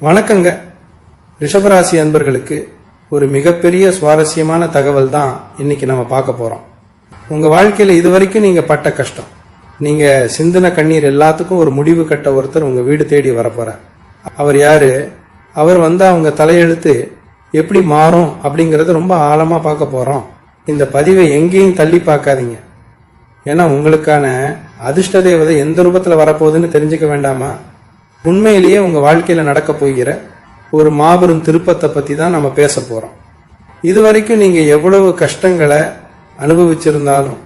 வணக்கங்க. ரிஷபராசி அன்பர்களுக்கு ஒரு மிகப்பெரிய சுவாரஸ்யமான தகவல் தான் இன்னைக்கு நம்ம பார்க்க போறோம். உங்க வாழ்க்கையில இதுவரைக்கும் நீங்க பட்ட கஷ்டம், நீங்க சிந்தின கண்ணீர் எல்லாத்துக்கும் ஒரு முடிவு கட்ட ஒருத்தர் உங்க வீடு தேடி வரப்போறார். அவர் யாரு? அவர் வந்தா அவங்க தலையெழுத்து எப்படி மாறும் அப்படிங்கறத ரொம்ப ஆழமா பார்க்க போறோம். இந்த பதிவை எங்கேயும் தள்ளி பார்க்காதீங்க. ஏன்னா உங்களுக்கான அதிர்ஷ்ட தேவதை எந்த ரூபத்துல வரப்போகுதுன்னு தெரிஞ்சுக்க வேண்டாமா? உண்மையிலேயே உங்க வாழ்க்கையில நடக்க போகிற ஒரு மாபெரும் திருப்பத்தை பத்தி தான் நம்ம பேச போறோம். இதுவரைக்கும் நீங்க எவ்வளவு கஷ்டங்களை அனுபவிச்சிருந்தாலும்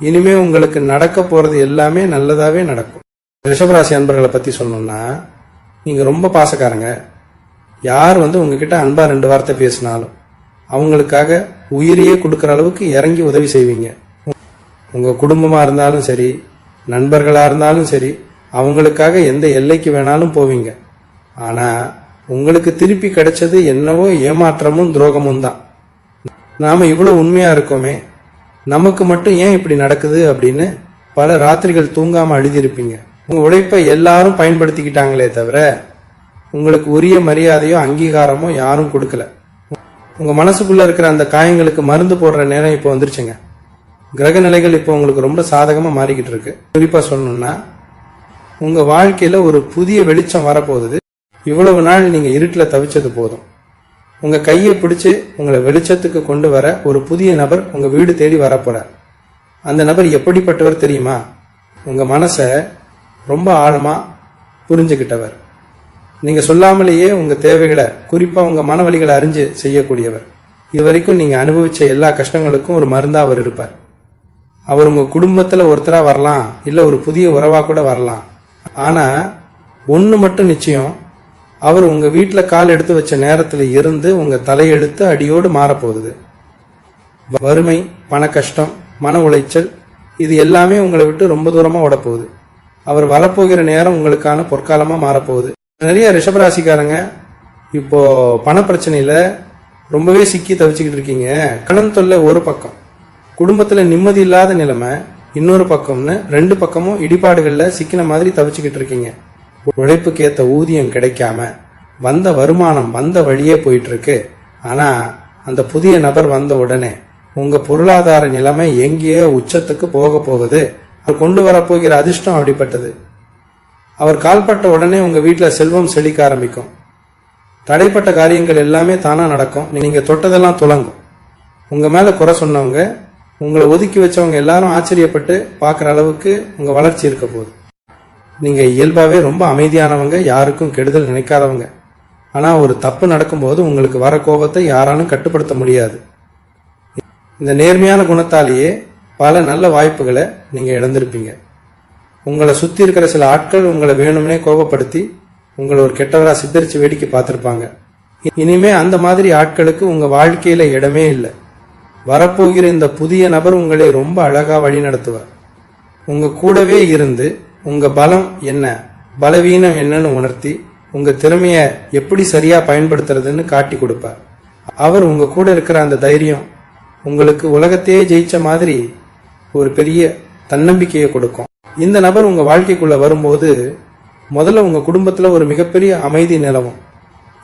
இனிமே உங்களுக்கு நடக்க போறது எல்லாமே நல்லதாவே நடக்கும். ரிஷபராசி அன்பர்களை பத்தி சொல்லணும்னா, நீங்க ரொம்ப பாசக்காரங்க. யார் உங்ககிட்ட அன்பா 2 வார்த்தை பேசினாலும் அவங்களுக்காக உயிரையே கொடுக்கற அளவுக்கு இறங்கி உதவி செய்வீங்க. உங்க குடும்பமா இருந்தாலும் சரி, நண்பர்களா இருந்தாலும் சரி, அவங்களுக்காக எந்த எல்லைக்கு வேணாலும் போவீங்க. ஆனா உங்களுக்கு திருப்பி கிடைச்சது என்னவோ ஏமாற்றமும் துரோகமும் தான். நாம இவ்வளவு உண்மையா இருக்கோமே, நமக்கு மட்டும் ஏன் இப்படி நடக்குது அப்படின்னு பல ராத்திரிகள் தூங்காம அழுதிருப்பீங்க. உங்க உழைப்பை எல்லாரும் பயன்படுத்திக்கிட்டாங்களே தவிர உங்களுக்கு உரிய மரியாதையோ அங்கீகாரமோ யாரும் கொடுக்கல. உங்க மனசுக்குள்ள இருக்கிற அந்த காயங்களுக்கு மருந்து போடுற நேரம் இப்போ வந்துருச்சுங்க. கிரக நிலைகள் இப்போ உங்களுக்கு ரொம்ப சாதகமா மாறிக்கிட்டு இருக்கு. குறிப்பா சொல்லணும்னா, உங்க வாழ்க்கையில ஒரு புதிய வெளிச்சம் வரப்போகுது. இவ்வளவு நாள் நீங்க இருட்டுல தவிச்சது போதும். உங்க கையை பிடிச்சு உங்களை வெளிச்சத்துக்கு கொண்டு வர ஒரு புதிய நபர் உங்க வீடு தேடி வரப்போறார். அந்த நபர் எப்படிப்பட்டவர் தெரியுமா? உங்க மனசை ரொம்ப ஆழமா புரிஞ்சுக்கிட்டவர். நீங்க சொல்லாமலேயே உங்க தேவைகளை, குறிப்பா உங்க மனவழிகளை அறிஞ்சு செய்யக்கூடியவர். இதுவரைக்கும் நீங்க அனுபவிச்ச எல்லா கஷ்டங்களுக்கும் ஒரு மருந்தா அவர் இருப்பார். அவர் உங்க குடும்பத்துல ஒருத்தரா வரலாம், இல்ல ஒரு புதிய உறவா கூட வரலாம். ஆனா ஒண்ணு மட்டும் நிச்சயம், அவர் உங்க வீட்டுல கால் எடுத்து வச்ச நேரத்துல இருந்து உங்க தலையெடுத்து அடியோடு மாறப்போகுது. வறுமை, பண கஷ்டம், மன உளைச்சல், இது எல்லாமே உங்களை விட்டு ரொம்ப தூரமா ஓடப்போகுது. அவர் வரப்போகிற நேரம் உங்களுக்கான பொற்காலமா மாறப்போகுது. நிறைய ரிஷபராசிக்காரங்க இப்போ பண பிரச்சனையில ரொம்பவே சிக்கி தவிச்சுக்கிட்டு இருக்கீங்க. கடன் தொல்லை ஒரு பக்கம், குடும்பத்துல நிம்மதி இல்லாத நிலைமை இன்னொரு பக்கம்னு 2 பக்கமும் இடிபாடுகள்ல சிக்கின மாதிரி தவிச்சுக்கிட்டு இருக்கீங்க. உழைப்புக்கு ஏத்த ஊதியம் கிடைக்காம வந்த வருமானம் வந்த வழியே போயிட்டு இருக்கு. ஆனா அந்த புதிய நபர் வந்த உடனே உங்க பொருளாதார நிலைமை எங்கேயோ உச்சத்துக்கு போக போகுது. அவர் கொண்டு வரப்போகிற அதிர்ஷ்டம் அப்படிப்பட்டது. அவர் கால்பட்ட உடனே உங்க வீட்டுல செல்வம் செழிக்க ஆரம்பிக்கும். தடைப்பட்ட காரியங்கள் எல்லாமே தானா நடக்கும். நீங்க தொட்டதெல்லாம் துலங்கும். உங்க மேல குறை சொன்னவங்க, உங்களை ஒதுக்கி வச்சவங்க எல்லாரும் ஆச்சரியப்பட்டு பாக்குற அளவுக்கு உங்க வளர்ச்சி இருக்க போகுது. நீங்க இயல்பாவே ரொம்ப அமைதியானவங்க, யாருக்கும் கெடுதல் நினைக்காதவங்க. ஆனா ஒரு தப்பு நடக்கும்போது உங்களுக்கு வர கோபத்தை யாராலும் கட்டுப்படுத்த முடியாது. இந்த நேர்மையான குணத்தாலேயே பல நல்ல வாய்ப்புகளை நீங்க இழந்திருப்பீங்க. உங்களை சுத்தி இருக்கிற சில ஆட்கள் உங்களை வேணும்னே கோபப்படுத்தி உங்களை ஒரு கெட்டவரா சித்தரிச்சு வேடிக்கை பார்த்திருப்பாங்க. இனிமே அந்த மாதிரி ஆட்களுக்கு உங்க வாழ்க்கையில இடமே இல்லை. வரப்போகிற இந்த புதிய நபர் உங்களை ரொம்ப அழகா வழி நடத்துவார். உங்க கூடவே இருந்து உங்க பலம் என்ன, பலவீனம் என்னன்னு உணர்த்தி உங்க திறமைய எப்படி சரியா பயன்படுத்துறதுன்னு காட்டி கொடுப்பார். அவர் உங்க கூட இருக்கிற அந்த தைரியம் உங்களுக்கு உலகத்தையே ஜெயிச்ச மாதிரி ஒரு பெரிய தன்னம்பிக்கையை கொடுக்கும். இந்த நபர் உங்க வாழ்க்கைக்குள்ள வரும்போது முதல்ல உங்க குடும்பத்துல ஒரு மிகப்பெரிய அமைதி நிலவும்.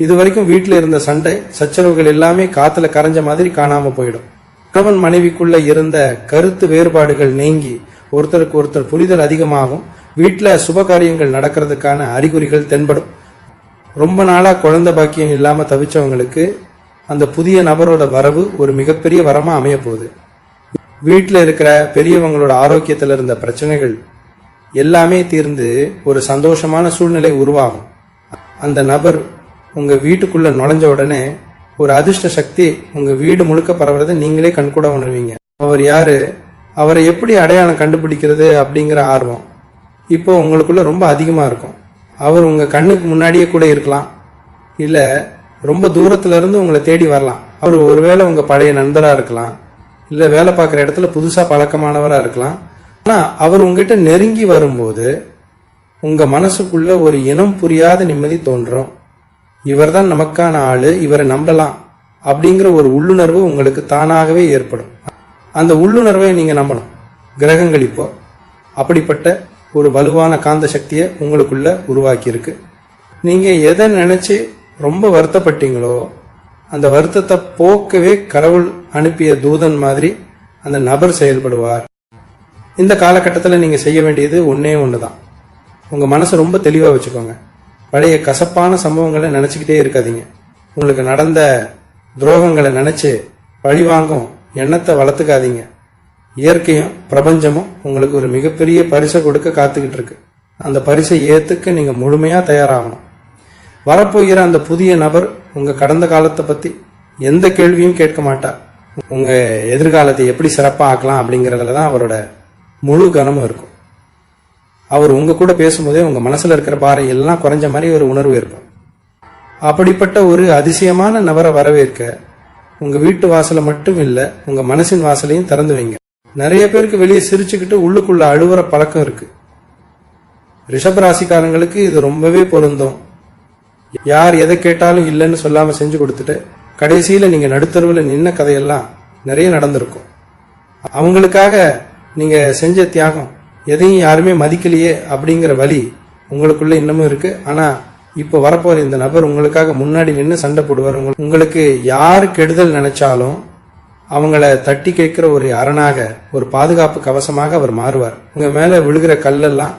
இது வரைக்கும் வீட்டுல இருந்த சண்டை சச்சரவுகள் எல்லாமே காத்துல கரைஞ்ச மாதிரி காணாம போயிடும். கணவன் மனைவிக்குள்ள இருந்த கருத்து வேறுபாடுகள் நீங்கி ஒருத்தருக்கு ஒருத்தர் புரிதல் அதிகமாகும். வீட்டுல சுப காரியங்கள் நடக்கிறதுக்கான அறிகுறிகள் தென்படும். ரொம்ப நாளா குழந்தை பாக்கியம் இல்லாம தவிச்சவங்களுக்கு அந்த புதிய நபரோட வரவு ஒரு மிகப்பெரிய வரமா அமைய போகுது. வீட்டுல இருக்கிற பெரியவங்களோட ஆரோக்கியத்துல இருந்த பிரச்சனைகள் எல்லாமே தீர்ந்து ஒரு சந்தோஷமான சூழ்நிலை உருவாகும். அந்த நபர் உங்க வீட்டுக்குள்ள நுழைஞ்ச உடனே ஒரு அதிர்ஷ்ட சக்தி உங்க வீடு முழுக்க பரவுறதை நீங்களே கண்கூட உணர்வீங்க. அவர் யாரு, அவரை எப்படி அடையாளம் கண்டுபிடிக்கிறது அப்படிங்கிற ஆர்வம் இப்போ உங்களுக்குள்ள ரொம்ப அதிகமா இருக்கும். அவர் உங்க கண்ணுக்கு முன்னாடியே கூட இருக்கலாம், இல்ல ரொம்ப தூரத்துல இருந்து உங்களை தேடி வரலாம். அவர் ஒருவேளை உங்க பழைய நண்பரா இருக்கலாம், இல்ல வேலை பார்க்குற இடத்துல புதுசா பழக்கமானவரா இருக்கலாம். ஆனா அவர் உங்ககிட்ட நெருங்கி வரும்போது உங்க மனசுக்குள்ள ஒரு இனம் புரியாத நிம்மதி தோன்றும். இவர் தான் நமக்கான ஆளு, இவரை நம்பலாம் அப்படிங்கிற ஒரு உள்ளுணர்வு உங்களுக்கு தானாகவே ஏற்படும். அந்த உள்ளுணர்வை நீங்க நம்பணும். கிரகங்கள் இப்போ அப்படிப்பட்ட ஒரு வலுவான காந்த சக்தியை உங்களுக்குள்ள உருவாக்கி இருக்கு. நீங்க எதை நினைச்சு ரொம்ப வருத்தப்பட்டீங்களோ அந்த வருத்தத்தை போக்கவே கடவுள் அனுப்பிய தூதன் மாதிரி அந்த நபர் செயல்படுவார். இந்த காலகட்டத்தில் நீங்க செய்ய வேண்டியது ஒன்னே ஒண்ணுதான். உங்க மனசை ரொம்ப தெளிவா வச்சுக்கோங்க. பழைய கசப்பான சம்பவங்களை நினைச்சுக்கிட்டே இருக்காதீங்க. உங்களுக்கு நடந்த துரோகங்களை நினைச்சு பழிவாங்கும் எண்ணத்தை வளர்த்துக்காதீங்க. இயற்கையும் பிரபஞ்சமும் உங்களுக்கு ஒரு மிகப்பெரிய பரிசை கொடுக்க காத்துக்கிட்டு இருக்கு. அந்த பரிசை ஏத்துக்க நீங்க முழுமையா தயாராகணும். வரப்போகிற அந்த புதிய நபர் உங்க கடந்த காலத்தை பத்தி எந்த கேள்வியும் கேட்க மாட்டார். உங்க எதிர்காலத்தை எப்படி சிறப்பா ஆக்கலாம் அப்படிங்கறதுல தான் அவரோட முழு கனமும் இருக்கும். அவர் உங்க கூட பேசும்போதே உங்க மனசுல இருக்கிற பாறை எல்லாம் குறைஞ்ச மாதிரி ஒரு உணர்வு இருக்கும். அப்படிப்பட்ட ஒரு அதிசயமான நபரை வரவேற்க உங்க வீட்டு வாசலை மட்டும் இல்ல, உங்க மனசின் வாசலையும் திறந்து வைங்க. நிறைய பேருக்கு வெளியே சிரிச்சுக்கிட்டு உள்ளுக்குள்ள அழுவுற பழக்கம் இருக்கு. ரிஷபராசிக்காரங்களுக்கு இது ரொம்பவே பொருந்தும். யார் எதை கேட்டாலும் இல்லைன்னு சொல்லாம செஞ்சு கொடுத்துட்டு கடைசியில நீங்க நடுத்தருவில் நின்ன கதையெல்லாம் நிறைய நடந்திருக்கும். அவங்களுக்காக நீங்க செஞ்ச தியாகம் எதையும் யாருமே மதிக்கலையே அப்படிங்கிற வலி உங்களுக்குள்ள இன்னமும் இருக்கு. ஆனா இப்ப வரப்போற இந்த நபர் உங்களுக்காக முன்னாடி நின்று சண்டை போடுவார். உங்களுக்கு யாரு கெடுதல் நினைச்சாலும் அவங்கள தட்டி கேட்கிற ஒரு அரணாக, ஒரு பாதுகாப்பு கவசமாக அவர் மாறுவார். உங்க மேல விழுகிற கல்லெல்லாம்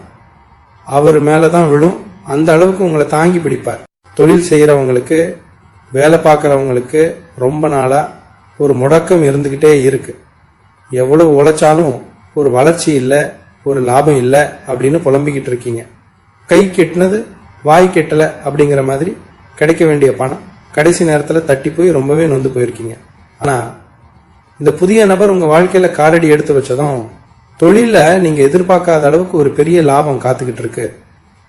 அவர் மேலதான் விழும். அந்த அளவுக்கு உங்களை தாங்கி பிடிப்பார். தொழில் செய்யறவங்களுக்கு, வேலை பார்க்கறவங்களுக்கு ரொம்ப நாளா ஒரு முடக்கம் இருந்துகிட்டே இருக்கு. எவ்வளவு உழைச்சாலும் ஒரு வளர்ச்சி இல்லை, ஒரு லாபம் இல்லை அப்படின்னு புலம்பிக்கிட்டு இருக்கீங்க. கை கெட்டினது வாய் கெட்டல அப்படிங்கிற மாதிரி கிடைக்க வேண்டிய பணம் கடைசி நேரத்தில் தட்டி போய் ரொம்பவே நொந்து போயிருக்கீங்க. ஆனா இந்த புதிய நபர் உங்க வாழ்க்கையில காலடி எடுத்து வச்சதும் தொழில நீங்க எதிர்பார்க்காத அளவுக்கு ஒரு பெரிய லாபம் காத்துக்கிட்டு இருக்கு.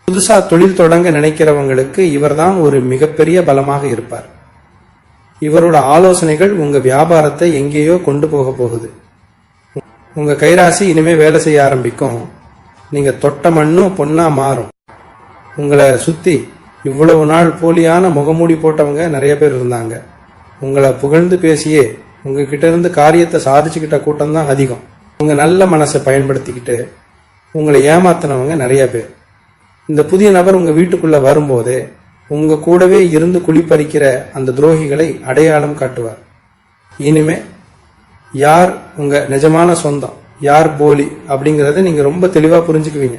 புதுசா தொழில் தொடங்க நினைக்கிறவங்களுக்கு இவர்தான் ஒரு மிகப்பெரிய பலமாக இருப்பார். இவரோட ஆலோசனைகள் உங்க வியாபாரத்தை எங்கேயோ கொண்டு போக போகுது. உங்க கைராசி இனிமே வேலை செய்ய ஆரம்பிக்கும். நீங்க தொட்ட மண்ணும் பொன்னா மாறும். உங்களை சுத்தி இவ்வளவு நாள் போலியான முகமூடி போட்டவங்க நிறைய பேர் இருந்தாங்க. உங்களை புகழ்ந்து பேசியே உங்ககிட்ட இருந்து காரியத்தை சாதிச்சுக்கிட்ட கூட்டம் தான் அதிகம். உங்க நல்ல மனசை பயன்படுத்திக்கிட்டு உங்களை ஏமாத்தினவங்க நிறைய பேர். இந்த புதிய நபர் உங்க வீட்டுக்குள்ள வரும்போதே உங்க கூடவே இருந்து குளிப்பறிக்கிற அந்த துரோகிகளை அடையாளம் காட்டுவார். இனிமே யார் உங்க நிஜமான சொந்தம், யார் போலி அப்படிங்கறத நீங்க ரொம்ப தெளிவா புரிஞ்சுக்குவீங்க.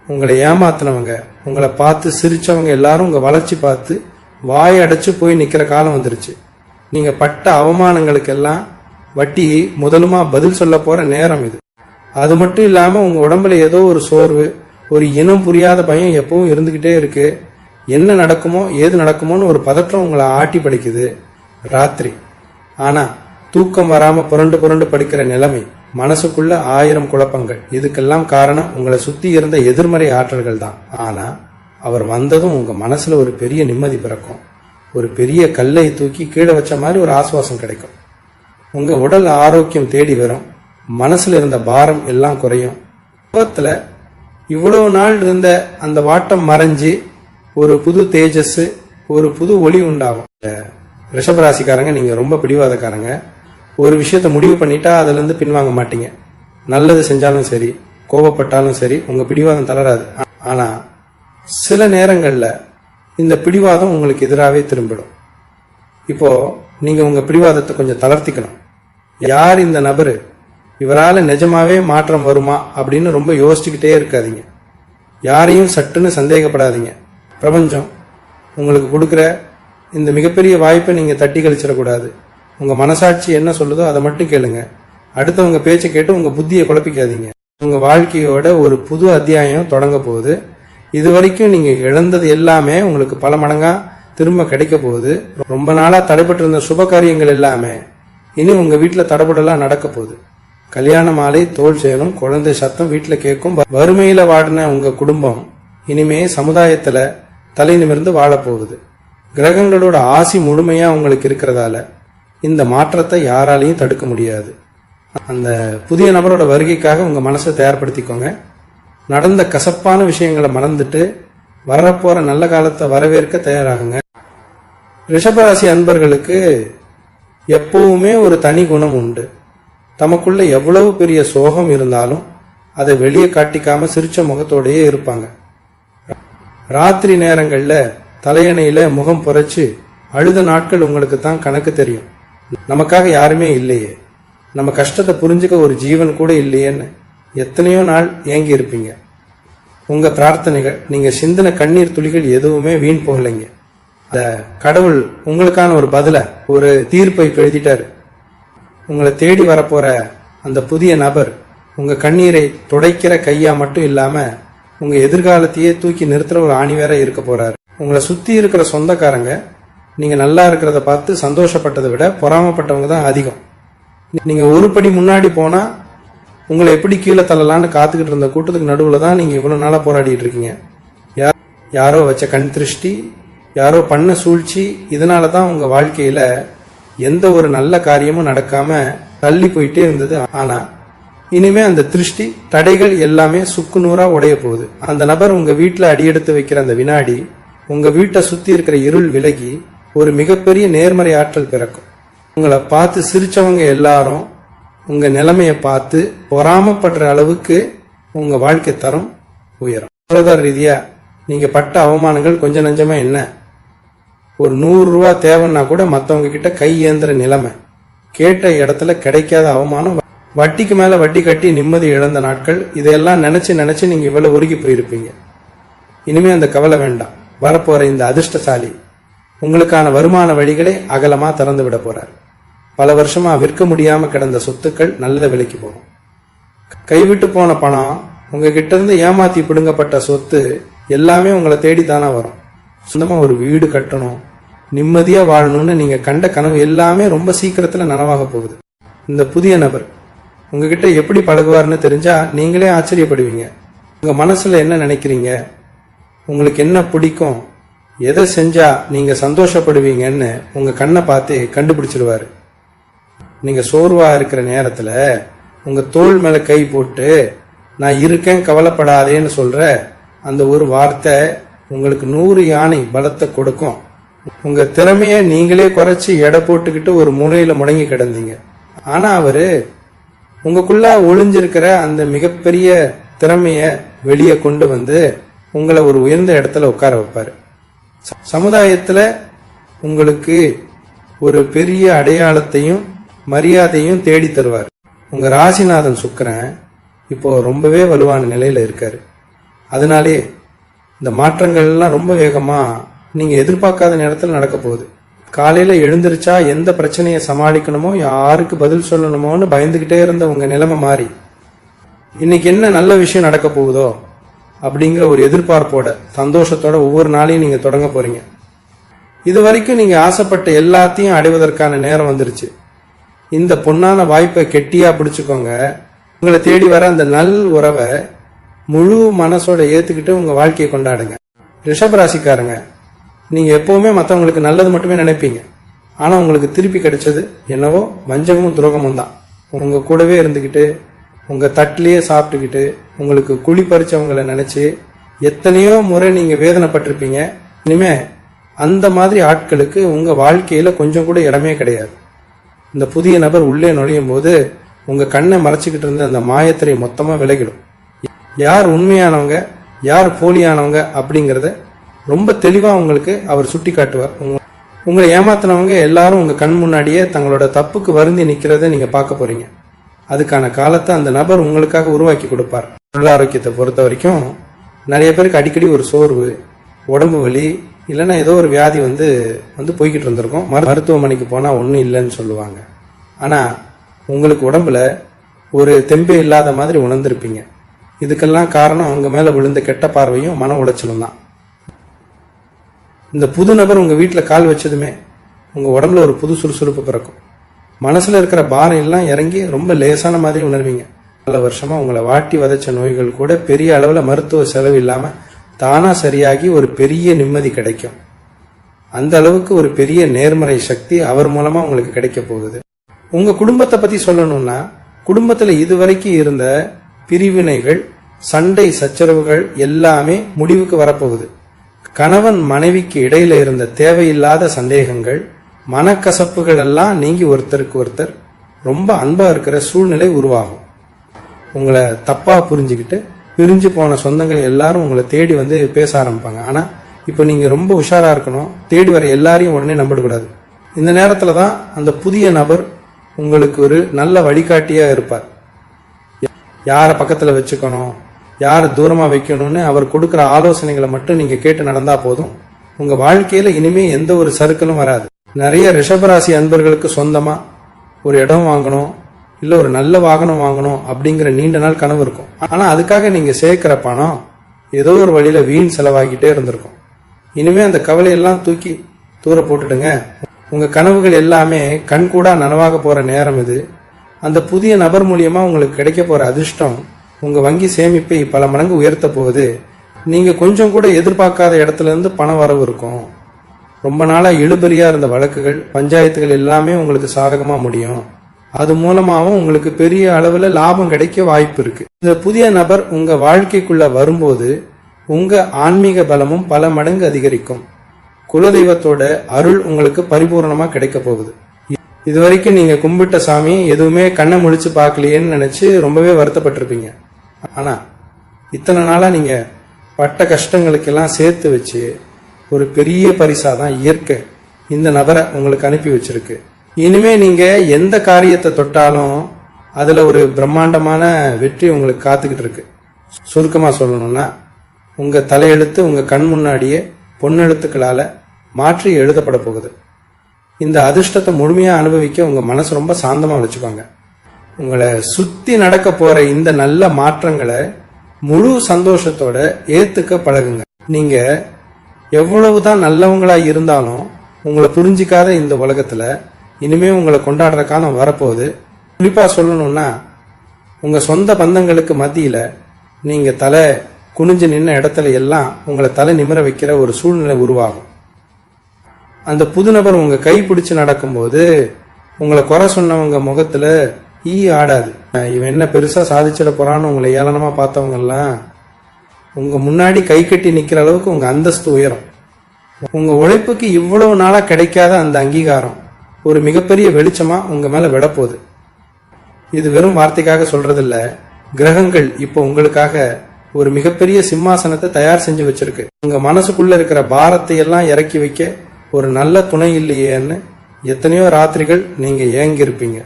உங்களை ஏமாத்தினவங்க, உங்களை பார்த்து சிரிச்சவங்க எல்லாரும் உங்க வளர்ச்சி பார்த்து வாய் அடைச்சு போய் நிக்கிற காலம் வந்துருச்சு. நீங்க பட்ட அவமானங்களுக்கெல்லாம் வட்டி முதலுமா பதில் சொல்ல போற நேரம் இது. அது மட்டும் இல்லாம உங்க உடம்புல ஏதோ ஒரு சோர்வு, ஒரு இனம் புரியாத பயம் எப்பவும் இருந்துகிட்டே இருக்கு. என்ன நடக்குமோ ஏது நடக்குமோன்னு ஒரு பதற்றம் உங்களை ஆட்டி படிக்குது ராத்திரி. ஆனா தூக்கம் வராம புரண்டு புரண்டு படுக்கிற நிலைமை, மனசுக்குள்ள 1000 குழப்பங்கள். இதுக்கெல்லாம் காரணம் உங்களை சுத்தி இருந்த எதிர்மறை ஆற்றல்கள் தான். ஆனா அவர் வந்ததும் உங்க மனசுல ஒரு பெரிய நிம்மதி பிறக்கும். ஒரு பெரிய கல்லை தூக்கி கீழே வச்ச மாதிரி ஒரு ஆசுவாசம் கிடைக்கும். உங்க உடல் ஆரோக்கியம் தேடி வரும். மனசுல இருந்த பாரம் எல்லாம் குறையும். முகத்துல இவ்வளவு நாள் இருந்த அந்த வாட்டம் மறைஞ்சு ஒரு புது தேஜஸ், ஒரு புது ஒளி உண்டாகும். ரிஷபராசிக்காரங்க நீங்க ரொம்ப பிடிவாதக்காரங்க. ஒரு விஷயத்த முடிவு பண்ணிட்டா அதுல இருந்து பின்வாங்க மாட்டீங்க. நல்லது செஞ்சாலும் சரி, கோபப்பட்டாலும் சரி, உங்க பிடிவாதம் தளராது. ஆனா சில நேரங்கள்ல இந்த பிடிவாதம் உங்களுக்கு எதிராகவே திரும்பிடும். இப்போ நீங்க உங்க பிடிவாதத்தை கொஞ்சம் தளர்த்திக்கணும். யார் இந்த நபரு, இவரால நிஜமாவே மாற்றம் வருமா அப்படின்னு ரொம்ப யோசிச்சுக்கிட்டே இருக்காதீங்க. யாரையும் சட்டுன்னு சந்தேகப்படாதீங்க. பிரபஞ்சம் உங்களுக்கு கொடுக்குற இந்த மிகப்பெரிய வாய்ப்பை நீங்க தட்டி கழிச்சிடக்கூடாது. உங்க மனசாட்சி என்ன சொல்லுதோ அதை மட்டும் கேளுங்க. அடுத்தவங்க பேச்சை கேட்டு உங்க புத்தியை குழப்பிக்காதீங்க. உங்க வாழ்க்கையோட ஒரு புது அத்தியாயம் தொடங்க போகுது. இது வரைக்கும் நீங்க இழந்தது எல்லாமே உங்களுக்கு பல மடங்கா திரும்ப கிடைக்க போகுது. ரொம்ப நாளா தடைபட்டு இருந்த சுப காரியங்கள் எல்லாமே இனி உங்க வீட்டுல தடைபடலாம் நடக்க போகுது. கல்யாண மாலை, தோல் சேரும், குழந்தை சத்தம் வீட்டுல கேட்கும். வறுமையில வாடின உங்க குடும்பம் இனிமே சமுதாயத்துல தலை நிமிர்ந்து வாழப்போகுது. கிரகங்களோட ஆசி முழுமையா உங்களுக்கு இருக்கிறதால இந்த மாற்றத்தை யாராலையும் தடுக்க முடியாது. அந்த புதிய நபரோட வருகைக்காக உங்க மனசை தயார்படுத்திக்கோங்க. நடந்த கசப்பான விஷயங்களை மறந்துட்டு வரப்போற நல்ல காலத்தை வரவேற்க தயாராகுங்க. ரிஷபராசி அன்பர்களுக்கு எப்பவுமே ஒரு தனி குணம் உண்டு. தமக்குள்ள எவ்வளவு பெரிய சோகம் இருந்தாலும் அதை வெளியே காட்டிக்காம சிரிச்ச முகத்தோடையே இருப்பாங்க. ராத்திரி நேரங்கள்ல தலையணையில முகம் புரைச்சு அழுத நாட்கள் உங்களுக்கு தான் கணக்கு தெரியும். நமக்காக யாருமே இல்லையே, நம்ம கஷ்டத்தை புரிஞ்சுக்க ஒரு ஜீவன் கூட இல்லையேன்னு எத்தனையோ நாள் ஏங்கி இருப்பீங்க. உங்க பிரார்த்தனைகள், நீங்க சிந்தின கண்ணீர் துளிகள் எதுவுமே வீண் போகலைங்க. அந்த கடவுள் உங்களுக்கான ஒரு பதில, ஒரு தீர்ப்பை எழுதிட்டாரு. உங்களை தேடி வரப்போற அந்த புதிய நபர் உங்க கண்ணீரை துடைக்கிற கையா மட்டும் இல்லாம உங்க எதிர்காலத்தையே தூக்கி நிறுத்துற ஒரு ஆணி வேற இருக்க போறாரு. உங்களை சுத்தி இருக்கிற சொந்தக்காரங்க நீங்க நல்லா இருக்கிறத பார்த்து சந்தோஷப்பட்டதை விட பொறாமப்பட்டவங்க தான் அதிகம். நீங்க ஒரு படி முன்னாடி போனா உங்களை எப்படி கீழே தள்ளலான்னு காத்துக்கிட்டு இருந்த கூட்டத்துக்கு நடுவில் தான் நீங்க இவ்வளவு நாளா போராடிட்டு இருக்கீங்க. யாரோ வச்ச கண் திருஷ்டி, யாரோ பண்ண சூழ்ச்சி, இதனாலதான் உங்க வாழ்க்கையில எந்த ஒரு நல்ல காரியமும் நடக்காம தள்ளி போயிட்டே இருந்தது. ஆனா இனிமே அந்த திருஷ்டி தடைகள் எல்லாமே சுக்குநூறா உடைய போகுது. அந்த நபர் உங்க வீட்டுல அடியெடுத்து வைக்கிற அந்த வினாடி உங்க வீட்டை சுத்தி இருக்கிற இருள் விலகி ஒரு மிகப்பெரிய நேர்மறை ஆற்றல் பிறக்கும். உங்களை பார்த்து சிரிச்சவங்க எல்லாரும் உங்க நிலைமையை பார்த்து பொறாமப்படுற அளவுக்கு உங்க வாழ்க்கை தரம் உயரும். பொருளாதார ரீதியா நீங்க பட்ட அவமானங்கள் கொஞ்சம் நஞ்சமா என்ன? ஒரு 100 ரூபா தேவைன்னா கூட மற்றவங்க கிட்ட கை ஏந்திர நிலைமை, கேட்ட இடத்துல கிடைக்காத அவமானம், வட்டிக்கு மேல வட்டி கட்டி நிம்மதி இழந்த நாட்கள், இதையெல்லாம் நினைச்சு நீங்க இவ்வளவு உருகி போயிருப்பீங்க. இனிமே அந்த கவலை வேண்டாம். வரப்போற இந்த அதிர்ஷ்டசாலி உங்களுக்கான வருமான வழிகளை அகலமா திறந்து விட போறார். பல வருஷமா விற்க முடியாம கிடந்த சொத்துக்கள் நல்ல விலைக்கு போகும். கைவிட்டு போன பணம், உங்ககிட்ட இருந்து ஏமாத்தி பிடுங்கப்பட்ட சொத்து எல்லாமே உங்களை தேடித்தானே வரும். சொந்தமா ஒரு வீடு கட்டணும், நிம்மதியா வாழணும்னு நீங்க கண்ட கனவு எல்லாமே ரொம்ப சீக்கிரத்துல நனவாக போகுது. இந்த புதிய நபர் உங்ககிட்ட எப்படி பழகுவார்னு தெரிஞ்சா நீங்களே ஆச்சரியப்படுவீங்க. உங்க மனசுல என்ன நினைக்கிறீங்க, உங்களுக்கு என்ன பிடிக்கும், எதை செஞ்சா நீங்க சந்தோஷப்படுவீங்கன்னு உங்க கண்ணை பார்த்து கண்டுபிடிச்சிருவாரு. நீங்க சோர்வா இருக்கிற நேரத்துல உங்க தோள் மேல கை போட்டு நான் இருக்கேன் கவலைப்படாதேன்னு சொல்ற அந்த ஒரு வார்த்தை உங்களுக்கு 100 யானை பலத்தை கொடுக்கும். உங்க திறமைய நீங்களே குறைச்சி எடை போட்டுக்கிட்டு ஒரு முறையில முடங்கி கிடந்தீங்க. ஆனா அவரு உங்களுக்குள்ள ஒளிஞ்சிருக்கிற அந்த மிகப்பெரிய திறமைய வெளியே கொண்டு வந்து உங்களை ஒரு உயர்ந்த இடத்துல உட்கார வைப்பாரு. சமுதாயத்துல உங்களுக்கு ஒரு பெரிய அடையாளத்தையும் மரியாதையும் தேடி தருவார். உங்க ராசிநாதன் சுக்கிரன் இப்போ ரொம்பவே வலுவான நிலையில இருக்காரு. அதனாலே இந்த மாற்றங்கள் எல்லாம் ரொம்ப வேகமா நீங்க எதிர்பார்க்காத நேரத்தில் நடக்க போகுது. காலையில எழுந்திருச்சா எந்த பிரச்சனையை சமாளிக்கணுமோ, யாருக்கு பதில் சொல்லணுமோன்னு பயந்துகிட்டே இருந்த உங்க நிலைமை மாறி இன்னைக்கு என்ன நல்ல விஷயம் நடக்க போகுதோ அப்படிங்கிற ஒரு எதிர்பார்ப்போட சந்தோஷத்தோட ஒவ்வொரு நாளையும் நீங்க தொடங்க போறீங்க. இது வரைக்கும் நீங்க ஆசைப்பட்ட எல்லாத்தையும் அடைவதற்கான நேரம் வந்துருச்சு. இந்த பொன்னான வாய்ப்பை கெட்டியா பிடிச்சுக்கோங்க. உங்களை தேடி வர அந்த நல் உறவை முழு மனசோட ஏத்துக்கிட்டு உங்க வாழ்க்கையை கொண்டாடுங்க. ரிஷபராசிக்காரங்க, நீங்க எப்பவுமே மற்றவங்களுக்கு நல்லது மட்டுமே நினைப்பீங்க. ஆனா உங்களுக்கு திருப்பி கிடைச்சது என்னவோ வஞ்சகமும் துரோகமும் தான். உங்க கூடவே இருந்துகிட்டு உங்க தட்டிலேயே சாப்பிட்டுக்கிட்டு உங்களுக்கு குழி பறிச்சவங்களை நினைச்சு எத்தனையோ முறை நீங்க வேதனைப்பட்டிருப்பீங்க. இனிமே அந்த மாதிரி ஆட்களுக்கு உங்க வாழ்க்கையில கொஞ்சம் கூட இடமே கிடையாது. இந்த புதிய நபர் உள்ளே நுழையும் போது உங்க கண்ணை மறைச்சிக்கிட்டு இருந்த அந்த மாயத்திரை மொத்தமா விலகிடும். யார் உண்மையானவங்க யார் போலியானவங்க அப்படிங்கறத ரொம்ப தெளிவா உங்களுக்கு அவர் சுட்டி காட்டுவார். உங்களை ஏமாத்தினவங்க எல்லாரும் உங்க கண் முன்னாடியே தங்களோட தப்புக்கு வருந்தி நிக்கிறத நீங்க பார்க்க போறீங்க. அதுக்கான காலத்தை அந்த நபர் உங்களுக்காக உருவாக்கி கொடுப்பார். உடல் ஆரோக்கியத்தை பொறுத்த வரைக்கும் நிறைய பேருக்கு அடிக்கடி ஒரு சோர்வு, உடம்பு வலி, இல்லைன்னா ஏதோ ஒரு வியாதி வந்து போய்கிட்டு இருந்திருக்கும். மருத்துவமனைக்கு போனா ஒன்றும் இல்லைன்னு சொல்லுவாங்க. ஆனா உங்களுக்கு உடம்புல ஒரு தெம்பே இல்லாத மாதிரி உணர்ந்திருப்பீங்க. இதுக்கெல்லாம் காரணம் உங்க மேல விழுந்த கெட்ட பார்வையும் மன உளைச்சலும் தான். இந்த புது நபர் உங்க வீட்டுல கால் வச்சதுமே உங்க உடம்புல ஒரு புது சுறுசுறுப்பு பிறக்கும். மனசுல இருக்கிற பாரம் எல்லாம் இறங்கி ரொம்ப லேசான மாதிரி உணர்வீங்க. பல வருஷமா உங்களை வாட்டி வதைச்ச நோய்கள் கூட பெரிய அளவுல மருத்துவ செலவு இல்லாம தானா சரியாகி ஒரு பெரிய நிம்மதி கிடைக்கும். அந்த அளவுக்கு ஒரு பெரிய நேர்மறை சக்தி அவர் மூலமா உங்களுக்கு கிடைக்க போகுது. உங்க குடும்பத்தை பத்தி சொல்லணும்னா, குடும்பத்துல இதுவரைக்கும் இருந்த பிரிவினைகள், சண்டை சச்சரவுகள் எல்லாமே முடிவுக்கு வரப்போகுது. கணவன் மனைவிக்கு இடையில இருந்த தேவையில்லாத சந்தேகங்கள், மனக்கசப்புகள் எல்லாம் நீங்கி ஒருத்தருக்கு ஒருத்தர் ரொம்ப அன்பா இருக்கிற சூழ்நிலை உருவாகும். உங்களை தப்பா புரிஞ்சுக்கிட்டு பிரிஞ்சு போன சொந்தங்கள் எல்லாரும் உங்களை தேடி வந்து பேச ஆரம்பிப்பாங்க. ஆனா இப்போ நீங்க ரொம்ப உஷாரா இருக்கணும். தேடி வர எல்லாரையும் உடனே நம்பிடக்கூடாது. இந்த நேரத்துல தான் அந்த புதிய நபர் உங்களுக்கு ஒரு நல்ல வழிகாட்டியா இருப்பார். யாரை பக்கத்துல வச்சுக்கணும், யாரை தூரமா வைக்கணும்னு அவர் கொடுக்கிற ஆலோசனைகளை மட்டும் நீங்க கேட்டு நடந்தா போதும். உங்க வாழ்க்கையில இனிமே எந்த ஒரு சறுக்கலும் வராது. நிறைய ரிஷபராசி அன்பர்களுக்கு சொந்தமா ஒரு இடம் வாங்கணும், இல்ல ஒரு நல்ல வாகனம் வாங்கணும் அப்படிங்கிற நீண்ட நாள் கனவு இருக்கும். ஆனா அதுக்காக நீங்க சேர்க்கிற பணம் ஏதோ ஒரு வழியில வீண் செலவாகிட்டே இருந்திருக்கும். இனிமே அந்த கவலையெல்லாம் தூக்கி தூர போட்டுடுங்க. உங்க கனவுகள் எல்லாமே கண்கூடா நனவாக போற நேரம் இது. அந்த புதிய நபர் மூலியமா உங்களுக்கு கிடைக்க போற அதிர்ஷ்டம் உங்க வங்கி சேமிப்பை பல மடங்கு உயர்த்த போகுது. நீங்க கொஞ்சம் கூட எதிர்பார்க்காத இடத்துல இருந்து பண வரவு இருக்கும். ரொம்ப நாளா இழுபறியா இருந்த வழக்குகள், பஞ்சாயத்துகள் எல்லாமே உங்களுக்கு சாதகமா முடியும். அது மூலமாவும் உங்களுக்கு பெரிய அளவுல லாபம் கிடைக்க வாய்ப்பு இருக்கு. இந்த புதிய நபர் உங்க வாழ்க்கைக்குள்ள வரும்போது உங்க ஆன்மீக பலமும் பல மடங்கு அதிகரிக்கும். குலதெய்வத்தோட அருள் உங்களுக்கு பரிபூர்ணமா கிடைக்க போகுது. இதுவரைக்கும் நீங்க கும்பிட்ட சாமி எதுவுமே கண்ணை முழிச்சு பார்க்கலையேன்னு நினைச்சு ரொம்பவே வருத்தப்பட்டிருப்பீங்க. ஆனா இத்தனை நாளா நீங்க பட்ட கஷ்டங்களுக்கெல்லாம் சேர்த்து வச்சு ஒரு பெரிய பரிசாதான் இயற்கை இந்த நபரை உங்களுக்கு அனுப்பி வச்சிருக்கு. இனிமே நீங்க எந்த காரியத்தை தொட்டாலும் அதுல ஒரு பிரம்மாண்டமான வெற்றி உங்களுக்கு காத்துக்கிட்டு இருக்கு. சுருக்கமா சொல்லணும்னா உங்க தலையெழுத்து உங்க கண் முன்னாடியே பொன்னெழுத்துக்களால மாற்றி எழுதப்பட போகுது. இந்த அதிர்ஷ்டத்தை முழுமையா அனுபவிக்க உங்க மனசு ரொம்ப சாந்தமா வச்சுக்கோங்க. உங்களை சுத்தி நடக்க போற இந்த நல்ல மாற்றங்களை முழு சந்தோஷத்தோட ஏத்துக்க பழகுங்க. நீங்க எவ்வளவுதான் நல்லவங்களா இருந்தாலும் உங்களை புரிஞ்சிக்காத இந்த உலகத்துல இனிமே உங்களை கொண்டாடுற காலம் வரப்போகுது. குறிப்பா சொல்லணும்னா உங்க சொந்த பந்தங்களுக்கு மத்தியில நீங்க தலை குனிஞ்சு நின்ன இடத்துல எல்லாம் உங்களை தலை நிமிர வைக்கிற ஒரு சூழ்நிலை உருவாகும். அந்த புது நபர் உங்க கை பிடிச்சு நடக்கும்போது உங்களை குறை சொன்னவங்க முகத்துல ஈ ஆடாது. இவன் என்ன பெருசா சாதிச்சிட போறான்னு உங்களை ஏளனமா பார்த்தவங்க எல்லாம் உங்க முன்னாடி கை கட்டி நிக்கிற அளவுக்கு உங்க அந்தஸ்து உயரும். உங்க உழைப்புக்கு இவ்வளவு நாளா கிடைக்காத அந்த அங்கீகாரம் ஒரு மிகப்பெரிய வெளிச்சமா உங்க மேல விடப்போகுது. இது வெறும் வார்த்தைக்காக சொல்றது இல்ல. கிரகங்கள் இப்போ உங்களுக்காக ஒரு மிகப்பெரிய சிம்மாசனத்தை தயார் செஞ்சு வச்சிருக்கு. உங்க மனசுக்குள்ள இருக்கிற பாரத்தை எல்லாம் இறக்கி வைக்க ஒரு நல்ல துணை இல்லையேன்னு எத்தனையோ ராத்திரிகள் நீங்க ஏங்கி இருப்பீங்க.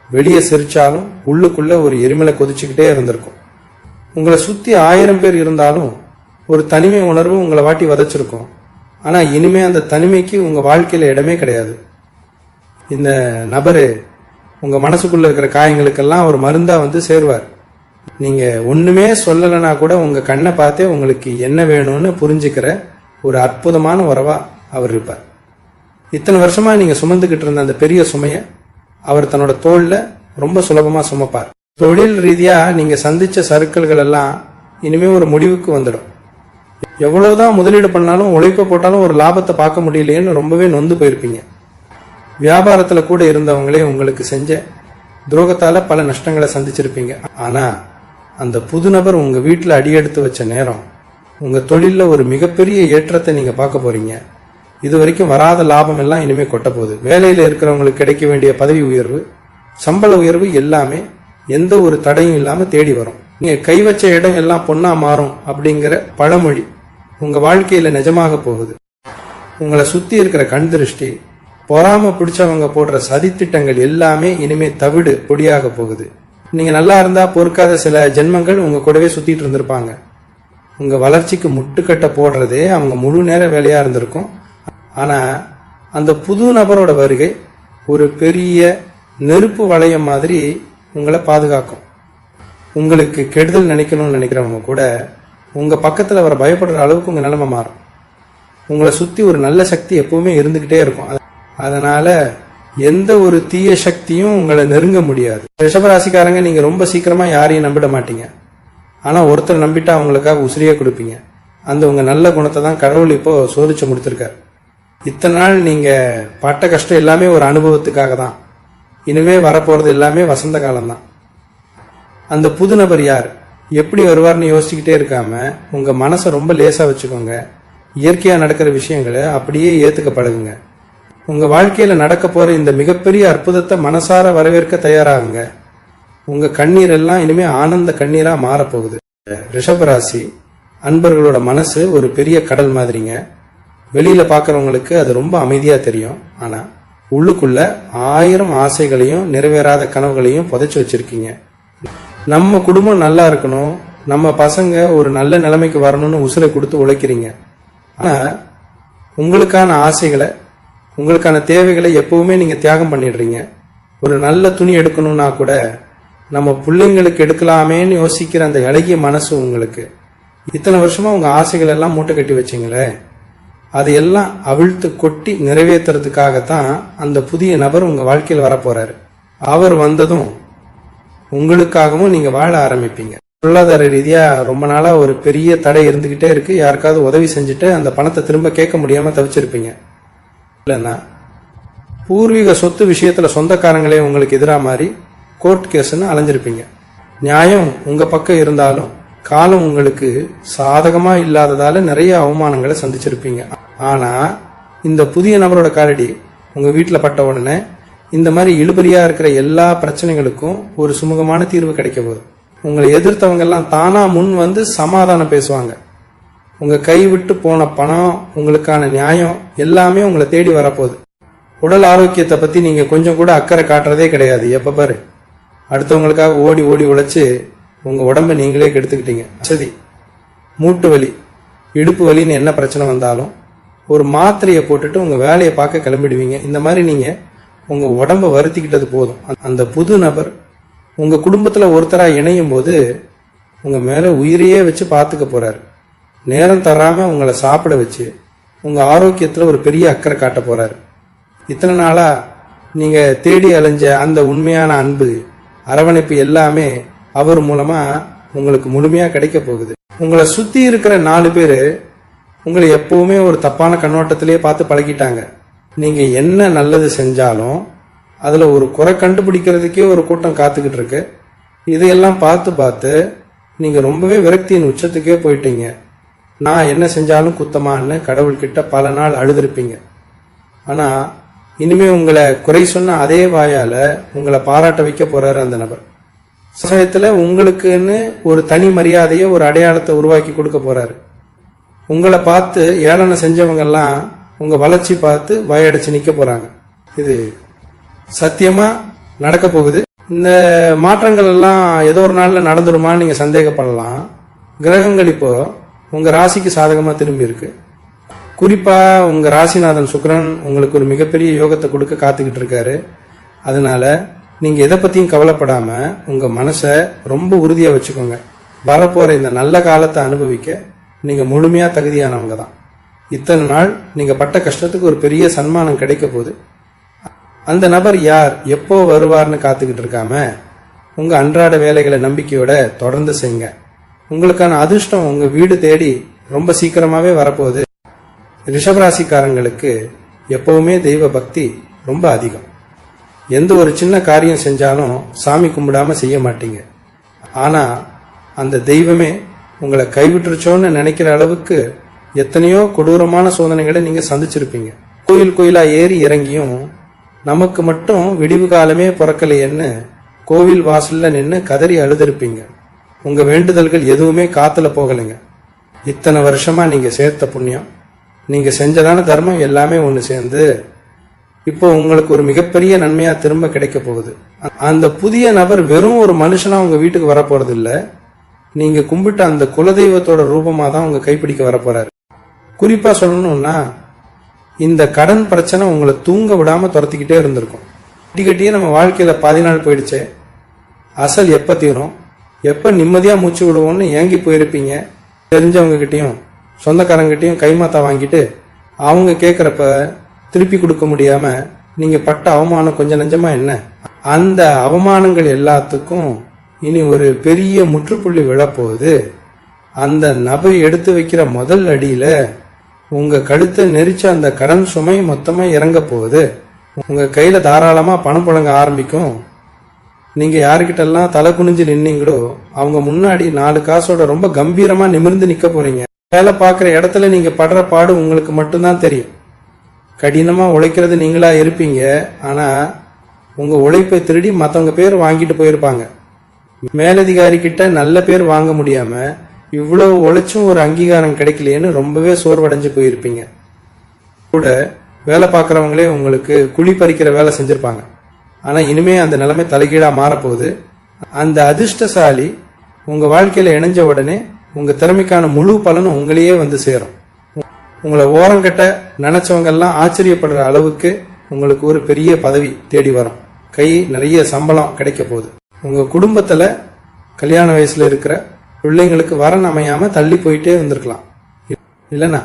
வெளியே சிரிச்சாலும் உள்ளுக்குள்ள ஒரு எரிமலை கொதிச்சுக்கிட்டே இருந்திருக்கும். உங்களை சுத்தி 1000 பேர் இருந்தாலும் ஒரு தனிமை உணர்வு உங்களை வாட்டி வதச்சிருக்கும். ஆனா இனிமே அந்த தனிமைக்கு உங்க வாழ்க்கையில இடமே கிடையாது. இந்த நபரு உங்க மனசுக்குள்ள இருக்கிற காயங்களுக்கெல்லாம் ஒரு மருந்தா வந்து சேருவார். நீங்க ஒண்ணுமே சொல்லலைன்னா கூட உங்க கண்ணை பார்த்தே உங்களுக்கு என்ன வேணும்னு புரிஞ்சுக்கிற ஒரு அற்புதமான உறவா அவர் இருப்பார். இத்தனை வருஷமா நீங்க சுமந்துகிட்டு இருந்த அந்த பெரிய சுமைய அவர் தன்னோட தோல்ல ரொம்ப சுலபமா சுமப்பார். தொழில் ரீதியா நீங்க சந்திச்ச சறுக்கல்கள் எல்லாம் இனிமே ஒரு முடிவுக்கு வந்துடும். எவ்வளவுதான் முதலீடு பண்ணாலும் உழைப்ப போட்டாலும் ஒரு லாபத்தை பார்க்க முடியலையேன்னு ரொம்பவே நொந்து போயிருப்பீங்க. வியாபாரத்துல கூட இருந்தவங்களே உங்களுக்கு செஞ்ச துரோகத்தால பல நஷ்டங்களை சந்திச்சிருப்பீங்க. ஆனா அந்த புது நபர் உங்க வீட்டுல அடியெடுத்து வச்ச நேரம் உங்க தொழில ஒரு மிகப்பெரிய ஏற்றத்தை நீங்க பார்க்க போறீங்க. இது வரைக்கும் வராத லாபம் எல்லாம் இனிமே கொட்ட போகுது. வேலையில இருக்கிறவங்களுக்கு கிடைக்க வேண்டிய பதவி உயர்வு, சம்பள உயர்வு எல்லாமே எந்த ஒரு தடையும் இல்லாம தேடி வரும். நீங்க கை வச்ச இடம் எல்லாம் பொன்னா மாறும் அப்படிங்கிற பழமொழி உங்க வாழ்க்கையில நிஜமாக போகுது. உங்களை சுத்தி இருக்கிற கண் திருஷ்டி, பொறாம பிடிச்சவங்க போடுற சதித்திட்டங்கள் எல்லாமே இனிமே தவிடு பொடியாக போகுது. நீங்க நல்லா இருந்தா பொறுக்காத சில ஜென்மங்கள் உங்க கூடவே சுத்திட்டு இருந்திருப்பாங்க. உங்க வளர்ச்சிக்கு முட்டுக்கட்ட போடுறதே அவங்க முழு நேர வேலையா இருந்திருக்கும். ஆனா அந்த புது நபரோட வருகை ஒரு பெரிய நெருப்பு வளையம் மாதிரி உங்களை பாதுகாக்கும். உங்களுக்கு கெடுதல் நினைக்கணும்னு நினைக்கிறவங்க கூட உங்க பக்கத்துல வர பயப்படுற அளவுக்கு உங்க நிலைமை மாறும். உங்களை சுத்தி ஒரு நல்ல சக்தி எப்பவுமே இருந்துகிட்டே இருக்கும். அதனால எந்த ஒரு தீய சக்தியும் உங்களை நெருங்க முடியாது. ரிஷபராசிக்காரங்க நீங்க ரொம்ப சீக்கிரமா யாரையும் நம்பிட மாட்டீங்க. ஆனா ஒருத்தர் நம்பிட்டா அவங்களுக்காக உசிரியா கொடுப்பீங்க. அந்த உங்க நல்ல குணத்தை தான் கடவுள் இப்போ சோதிச்சு முடித்திருக்காரு. இத்தனை நாள் நீங்க பட்ட கஷ்டம் எல்லாமே ஒரு அனுபவத்துக்காக தான். இனிமே வரப்போறது எல்லாமே வசந்த காலம் தான். அந்த புது நபர் யார், எப்படி வருவார்னு யோசிச்சுக்கிட்டே இருக்காம உங்க மனசை ரொம்ப லேசா வச்சுக்கோங்க. இயற்கையா நடக்கிற விஷயங்களை அப்படியே ஏத்துக்க பழகுங்க. உங்க வாழ்க்கையில நடக்க போற இந்த மிகப்பெரிய அற்புதத்தை மனசார வரவேற்க தயாராகுங்க. உங்க கண்ணீர் எல்லாம் இனிமே ஆனந்த கண்ணீரா மாறப்போகுது. ரிஷபராசி அன்பர்களோட மனசு ஒரு பெரிய கடல் மாதிரிங்க. வெளியில பாக்குறவங்களுக்கு அது ரொம்ப அமைதியா தெரியும். ஆனா உள்ளுக்குள்ள 1000 ஆசைகளையும் நிறைவேறாத கனவுகளையும் புதைச்சு வச்சிருக்கீங்க. நம்ம குடும்பம் நல்லா இருக்கணும், நம்ம பசங்க ஒரு நல்ல நிலைமைக்கு வரணும்னு உசுரை கொடுத்து உழைக்கிறீங்க. ஆனா உங்களுக்கான ஆசைகளை, உங்களுக்கான தேவைகளை எப்பவுமே நீங்க தியாகம் பண்ணிடுறீங்க. ஒரு நல்ல துணி எடுக்கணும்னா கூட நம்ம பிள்ளைங்களுக்கு எடுக்கலாமேன்னு யோசிக்கிற அந்த இலகிய மனசு உங்களுக்கு. இத்தனை வருஷமா உங்க ஆசைகள் எல்லாம் மூட்டை கட்டி வச்சிங்களே, அதையெல்லாம் அவிழ்த்து கொட்டி நிறைவேற்றுறதுக்காகத்தான் அந்த புதிய நபர் உங்க வாழ்க்கையில் வரப்போறாரு. அவர் வந்ததும் உங்களுக்காகவும் நீங்க வாழ ஆரம்பிப்பீங்க. பொருளாதார ரீதியா ரொம்ப நாளா ஒரு பெரிய தடை இருந்துகிட்டே இருக்கு. யாருக்காவது உதவி செஞ்சுட்டு அந்த பணத்தை திரும்ப கேட்க முடியாம தவிச்சிருப்பீங்க. இல்லைன்னா பூர்வீக சொத்து விஷயத்துல சொந்தக்காரங்களே உங்களுக்கு எதிராக மாறி கோர்ட் கேஸ்ன்னு அலைஞ்சிருப்பீங்க. நியாயம் உங்க பக்கம் இருந்தாலும் காலம் உங்களுக்கு சாதகமா இல்லாததால நிறைய அவமானங்களை சந்திச்சிருப்பீங்க. ஆனா இந்த புதிய நபரோட காலடி உங்க வீட்டுல பட்ட உடனே இந்த மாதிரி இழுபறியா இருக்கிற எல்லா பிரச்சனைகளுக்கும் ஒரு சுமூகமான தீர்வு கிடைக்க போகுது. உங்களை எதிர்த்தவங்க எல்லாம் தானா முன் வந்து சமாதானம் பேசுவாங்க. உங்க கை விட்டு போன பணம், உங்களுக்கான நியாயம் எல்லாமே உங்களை தேடி வரப்போகுது. உடல் ஆரோக்கியத்தை பத்தி நீங்க கொஞ்சம் கூட அக்கறை காட்டுறதே கிடையாது. எப்ப பாரு அடுத்தவங்களுக்காக ஓடி ஓடி உழைச்சு உங்க உடம்பை நீங்களே கெடுத்துக்கிட்டீங்க. சரி, மூட்டு வலி, இடுப்பு வலின்னு என்ன பிரச்சனை வந்தாலும் ஒரு மாத்திரையை போட்டுட்டு உங்க வேலையை பார்க்க கிளம்பிடுவீங்க. இந்த மாதிரி நீங்க உங்க உடம்ப வருத்திக்கிட்டது போதும். அந்த புது நபர் உங்க குடும்பத்துல ஒருத்தரா இணையும் போது உங்க மேல உயிரையே வச்சு பார்த்துக்க போறாரு. நேரம் தராம உங்களை சாப்பிட வச்சு உங்க ஆரோக்கியத்துல ஒரு பெரிய அக்கறை காட்ட போறாரு. இத்தனை நாளா நீங்க தேடி அலைஞ்ச அந்த உண்மையான அன்பு, அரவணைப்பு எல்லாமே அவர் மூலமா உங்களுக்கு முழுமையா கிடைக்க போகுது. உங்களை சுத்தி இருக்கிற 4 பேரு உங்களை எப்பவுமே ஒரு தப்பான கண்ணோட்டத்திலேயே பார்த்து பழகிட்டாங்க. நீங்க என்ன நல்லது செஞ்சாலும் அதுல ஒரு குறை கண்டுபிடிக்கிறதுக்கே ஒரு கூட்டம் காத்துக்கிட்டு இருக்கு. இதையெல்லாம் பார்த்து பார்த்து நீங்க ரொம்பவே விரக்தியின் உச்சத்துக்கே போயிட்டீங்க. நான் என்ன செஞ்சாலும் குத்தமான்னு கடவுள்கிட்ட பல நாள் அழுதுருப்பீங்க. ஆனா இனிமே உங்களை குறை சொன்ன அதே வாயால உங்களை பாராட்ட வைக்க போறாரு அந்த நபர். சமயத்துல உங்களுக்குன்னு ஒரு தனி மரியாதையை, ஒரு அடையாளத்தை உருவாக்கி கொடுக்க போறாரு. உங்களை பார்த்து ஏளனை செஞ்சவங்க எல்லாம் உங்க வளர்ச்சி பார்த்து வாயடைச்சு நிக்க போறாங்க. இது சத்தியமா நடக்க போகுது. இந்த மாற்றங்கள் எல்லாம் ஏதோ ஒரு நாள்ல நடந்துருமான்னு நீங்க சந்தேகப்படலாம். கிரகங்கள் இப்போ உங்க ராசிக்கு சாதகமா திரும்பி இருக்கு. குறிப்பா உங்க ராசிநாதன் சுக்கிரன் உங்களுக்கு ஒரு மிகப்பெரிய யோகத்தை கொடுக்க காத்துக்கிட்டு இருக்காரு. அதனால நீங்க எதை பத்தியும் கவலைப்படாம உங்க மனசை ரொம்ப உறுதியா வச்சுக்கோங்க. வரப்போற இந்த நல்ல காலத்தை அனுபவிக்க நீங்க முழுமையா தகுதியானவங்க தான். இத்தனை நாள் நீங்க பட்ட கஷ்டத்துக்கு ஒரு பெரிய சன்மானம் கிடைக்க போகுது. அந்த நபர் யார், எப்போ வருவார்னு காத்துக்கிட்டு இருக்காம உங்க அன்றாட வேலைகளை நம்பிக்கையோட தொடர்ந்து செய்யுங்க. உங்களுக்கான அதிர்ஷ்டம் உங்க வீடு தேடி ரொம்ப சீக்கிரமாவே வரப்போகுது. ரிஷபராசிக்காரங்களுக்கு எப்பவுமே தெய்வ பக்தி ரொம்ப அதிகம். எந்த ஒரு சின்ன காரியம் செஞ்சாலும் சாமி கும்பிடாம செய்ய மாட்டீங்க. ஆனா அந்த தெய்வமே உங்களை கைவிட்டுருச்சோன்னு நினைக்கிற அளவுக்கு எத்தனையோ கொடூரமான சோதனைகளை நீங்க சந்திச்சிருப்பீங்க. கோயில் கோயிலா ஏறி இறங்கியும் நமக்கு மட்டும் விடிவு காலமே பிறக்கலையேன்னு கோவில் வாசல்ல நின்று கதறி அழுதிருப்பீங்க. உங்க வேண்டுதல்கள் எதுவுமே காத்துல போகலைங்க. இத்தனை வருஷமா நீங்க சேர்த்த புண்ணியம், நீங்க செஞ்சதான தர்மம் எல்லாமே ஒண்ணு சேர்ந்து இப்போ உங்களுக்கு ஒரு மிகப்பெரிய நன்மையா திரும்ப கிடைக்க போகுது. அந்த புதிய நபர் வெறும் ஒரு மனுஷனா உங்க வீட்டுக்கு வரப்போறது இல்ல, நீங்க கும்பிட்ட அந்த குலதெய்வத்தோட ரூபமா தான் உங்க கைப்பிடிக்க வரப்போறாரு. குறிப்பா சொல்லணும்னா இந்த கடன் பிரச்சனை உங்களை தூங்க விடாம துரத்திக்கிட்டே இருந்திருக்கும். கட்டியே நம்ம வாழ்க்கையில பாதி நாள் போயிடுச்சு, அசல் எப்ப தீரும், எப்ப நிம்மதியா மூச்சு விடுவோம்னு ஏங்கி போயிருப்பீங்க. தெரிஞ்சவங்க கிட்டையும் சொந்தக்காரங்கிட்டையும் கைமாத்தா வாங்கிட்டு அவங்க கேட்கறப்ப திருப்பி கொடுக்க முடியாம நீங்க பட்ட அவமானம் கொஞ்சம் நஞ்சமா என்ன? அந்த அவமானங்கள் எல்லாத்துக்கும் இனி ஒரு பெரிய முற்றுப்புள்ளி விழப்போகுது. அந்த நபர் எடுத்து வைக்கிற முதல் அடியில உங்க கழுத்தை நெரிச்ச அந்த கடன் சுமை மொத்தமா இறங்க போகுது. உங்க கையில தாராளமா பணம் புழங்க ஆரம்பிக்கும். நீங்க யாருக்கிட்ட எல்லாம் தலை குனிஞ்சு நின்னீங்களோ அவங்க முன்னாடி 4 காசோட ரொம்ப கம்பீரமா நிமிர்ந்து நிக்க போறீங்க. வேலை பார்க்குற இடத்துல நீங்க படுற பாடு உங்களுக்கு மட்டும்தான் தெரியும். கடினமா உழைக்கிறது நீங்களா இருப்பீங்க. ஆனா உங்க உழைப்பை திருடி மற்றவங்க பேர் வாங்கிட்டு போயிருப்பாங்க. மேலதிகாரி கிட்ட நல்ல பேர் வாங்க முடியாம இவ்வளவு உழைச்சும் ஒரு அங்கீகாரம் கிடைக்கலையேன்னு ரொம்பவே சோர்வடைஞ்சு போயிருப்பீங்க. கூட வேலை பார்க்குறவங்களே உங்களுக்கு குழி பறிக்கிற வேலை செஞ்சிருப்பாங்க. ஆனா இனிமே அந்த நிலைமை தலைகீழா மாறப்போகுது. அந்த அதிர்ஷ்டசாலி உங்க வாழ்க்கையில இணைஞ்ச உடனே உங்க திறமைக்கான முழு பலனும் உங்களையே வந்து சேரும். உங்களை ஓரங்கட்ட நினைச்சவங்க எல்லாம் ஆச்சரியப்படுற அளவுக்கு உங்களுக்கு ஒரு பெரிய பதவி தேடி வரும். கை நிறைய சம்பளம் கிடைக்க போகுது. உங்க குடும்பத்துல கல்யாண வயசுல இருக்கிற பிள்ளைங்களுக்கு வரன் அமையாம தள்ளி போயிட்டே இருந்திருக்கலாம். இல்லைன்னா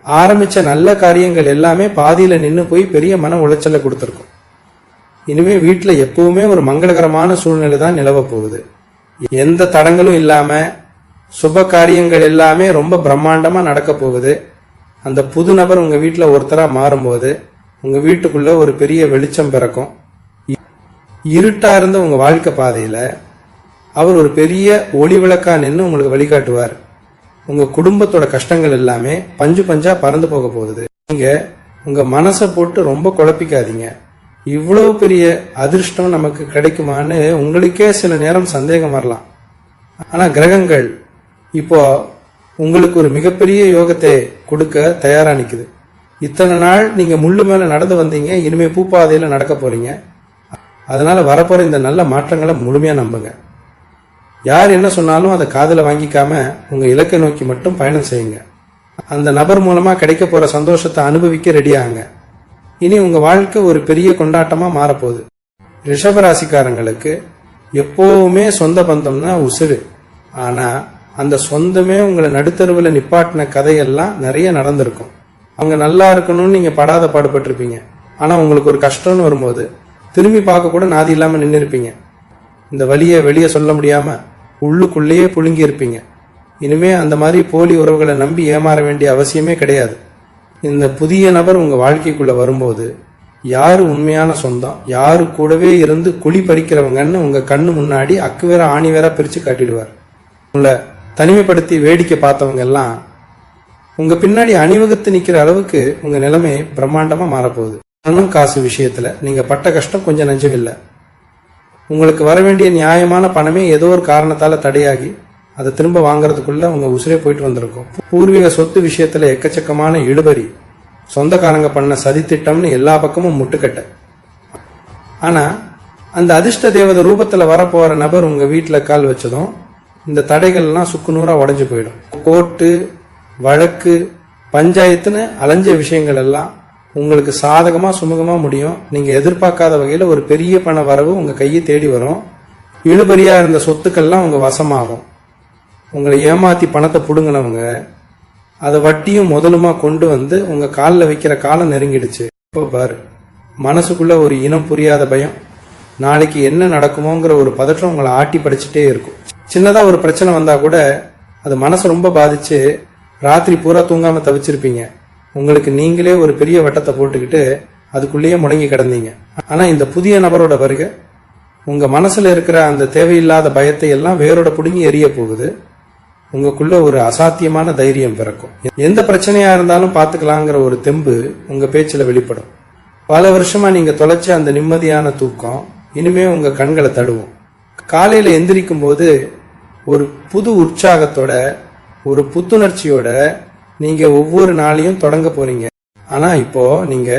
ஆரம்பிச்ச நல்ல காரியங்கள் எல்லாமே பாதியில நின்று போய் பெரிய மன உளைச்சலை கொடுத்துருக்கும். இனிமே வீட்டுல எப்பவுமே ஒரு மங்களகரமான சூழ்நிலை தான் நிலவ போகுது. எந்த தடங்களும் இல்லாம சுப காரியங்கள் எல்லாமே ரொம்ப பிரம்மாண்டமா நடக்க போகுது. அந்த புது நபர் உங்க வீட்டுல ஒருத்தரா மாறும்போது உங்க வீட்டுக்குள்ள ஒரு பெரிய வெளிச்சம் பிறக்கும். இருட்டா இருந்த உங்க வாழ்க்கை பாதையில அவர் ஒரு பெரிய ஒளி விளக்கா நின்று உங்களுக்கு வழிகாட்டுவார். உங்க குடும்பத்தோட கஷ்டங்கள் எல்லாமே பஞ்சு பஞ்சா பறந்து போக போகுது. நீங்க உங்க மனசை போட்டு ரொம்ப குழப்பிக்காதீங்க. இவ்வளவு பெரிய அதிர்ஷ்டம் நமக்கு கிடைக்குமான்னு உங்களுக்கே சில நேரம் சந்தேகம் வரலாம். ஆனா கிரகங்கள் இப்போ உங்களுக்கு ஒரு மிகப்பெரிய யோகத்தை கொடுக்க தயாரா நிக்குது. இத்தனை நாள் நீங்க முள்ளு மேல நடந்து வந்தீங்க, இனிமே பூப்பாதையில நடக்க போறீங்க. அதனால வரப்போற இந்த நல்ல மாற்றங்களை முழுமையா நம்புங்க. யார் என்ன சொன்னாலும் அதை காதுல வாங்கிக்காம உங்க இலக்கை நோக்கி மட்டும் பயணம் செய்யுங்க. அந்த நபர் மூலமா கிடைக்க போற சந்தோஷத்தை அனுபவிக்க ரெடி ஆகுங்க. இனி உங்க வாழ்க்கை ஒரு பெரிய கொண்டாட்டமா மாறப்போகுது. ரிஷபராசிக்காரங்களுக்கு எப்பவுமே சொந்த பந்தம்னா உசுறு. ஆனா அந்த சொந்தமே உங்களை நடுத்தருவில் நிப்பாட்டின கதையெல்லாம் நிறைய நடந்திருக்கும். அவங்க நல்லா இருக்கணும்னு நீங்க படாத பாடுபட்டிருப்பீங்க. ஆனா உங்களுக்கு ஒரு கஷ்டம்னு வரும்போது திரும்பி பார்க்க கூட நாதி இல்லாம நின்று இருப்பீங்க. இந்த வலியை வெளியே சொல்ல முடியாம உள்ளுக்குள்ளேயே புழுங்கி இருப்பீங்க. இனிமே அந்த மாதிரி போலி உறவுகளை நம்பி ஏமாற வேண்டிய அவசியமே கிடையாது. இந்த புதிய நபர் உங்க வாழ்க்கைக்குள்ள வரும்போது யாரு உண்மையான சொந்தம், யாரு கூடவே இருந்து குழி பறிக்கிறவங்கன்னு உங்க கண்ணு முன்னாடி அக்கு வேற ஆணி வேற பிரிச்சு காட்டிடுவார். உங்களை தனிமைப்படுத்தி வேடிக்கை பார்த்தவங்க எல்லாம் உங்க பின்னாடி அணிவகுத்து நிக்கிற அளவுக்கு உங்க நிலைமை பிரம்மாண்டமா மாறப்போகுது. பணம் காசு விஷயத்துல நீங்க பட்ட கஷ்டம் கொஞ்சம் நஞ்சமில்லை. உங்களுக்கு வர வேண்டிய நியாயமான பணமே ஏதோ ஒரு காரணத்தால தடையாகி அதை திரும்ப வாங்கறதுக்குள்ள உங்க உசுரே போயிட்டு வந்திருக்கும். பூர்வீக சொத்து விஷயத்துல எக்கச்சக்கமான இழுபறி, சொந்தக்காரங்க பண்ண சதித்திட்டம்னு எல்லா பக்கமும் முட்டுக்கட்ட. ஆனா அந்த அதிர்ஷ்ட தேவதை ரூபத்துல வரப்போற நபர் உங்க வீட்டுல கால் வச்சதும் இந்த தடைகள்லாம் சுக்குநூறா உடஞ்சு போயிடும். கோர்ட்டு, வழக்கு, பஞ்சாயத்துன்னு அலைஞ்ச விஷயங்கள் எல்லாம் உங்களுக்கு சாதகமா சுமூகமா முடியும். நீங்க எதிர்பார்க்காத வகையில ஒரு பெரிய பண வரவு உங்க கையை தேடி வரும். இழுபறியா இருந்த சொத்துக்கள்லாம் உங்க வசமாகும். உங்களை ஏமாத்தி பணத்தை புடுங்கினவங்க அதை வட்டியும் முதலுமா கொண்டு வந்து உங்க காலில் வைக்கிற காலம் நெருங்கிடுச்சு. இப்போ பாரு, மனசுக்குள்ள ஒரு இனம் புரியாத பயம், நாளைக்கு என்ன நடக்குமோங்கிற ஒரு பதற்றம் உங்களை ஆட்டி படிச்சுட்டே இருக்கும். சின்னதா ஒரு பிரச்சனை வந்தா கூட அது மனசை ரொம்ப பாதிச்சு ராத்திரி பூரா தூங்காம தவிச்சிருப்பீங்க. உங்களுக்கு நீங்களே ஒரு பெரிய வட்டத்தை போட்டுக்கிட்டு அதுக்குள்ளேயே முடங்கி கிடந்தீங்க. ஆனா இந்த புதிய நபரோட வருகை உங்க மனசுல இருக்கிற அந்த தேவையில்லாத பயத்தை எல்லாம் வேரோட புடுங்கி எரிய போகுது. உங்களுக்குள்ள ஒரு அசாத்தியமான தைரியம் பிறக்கும். எந்த பிரச்சனையா இருந்தாலும் பாத்துக்கலாங்கிற ஒரு தெம்பு உங்க பேச்சுல வெளிப்படும். பல வருஷமா நீங்க தொலைச்ச அந்த நிம்மதியான தூக்கம் இனிமே உங்க கண்களை தடுவும். காலையில எந்திரிக்கும் போது ஒரு புது உற்சாகத்தோட, ஒரு புத்துணர்ச்சியோட நீங்க ஒவ்வொரு நாளையும் தொடங்க போறீங்க. ஆனா இப்போ நீங்க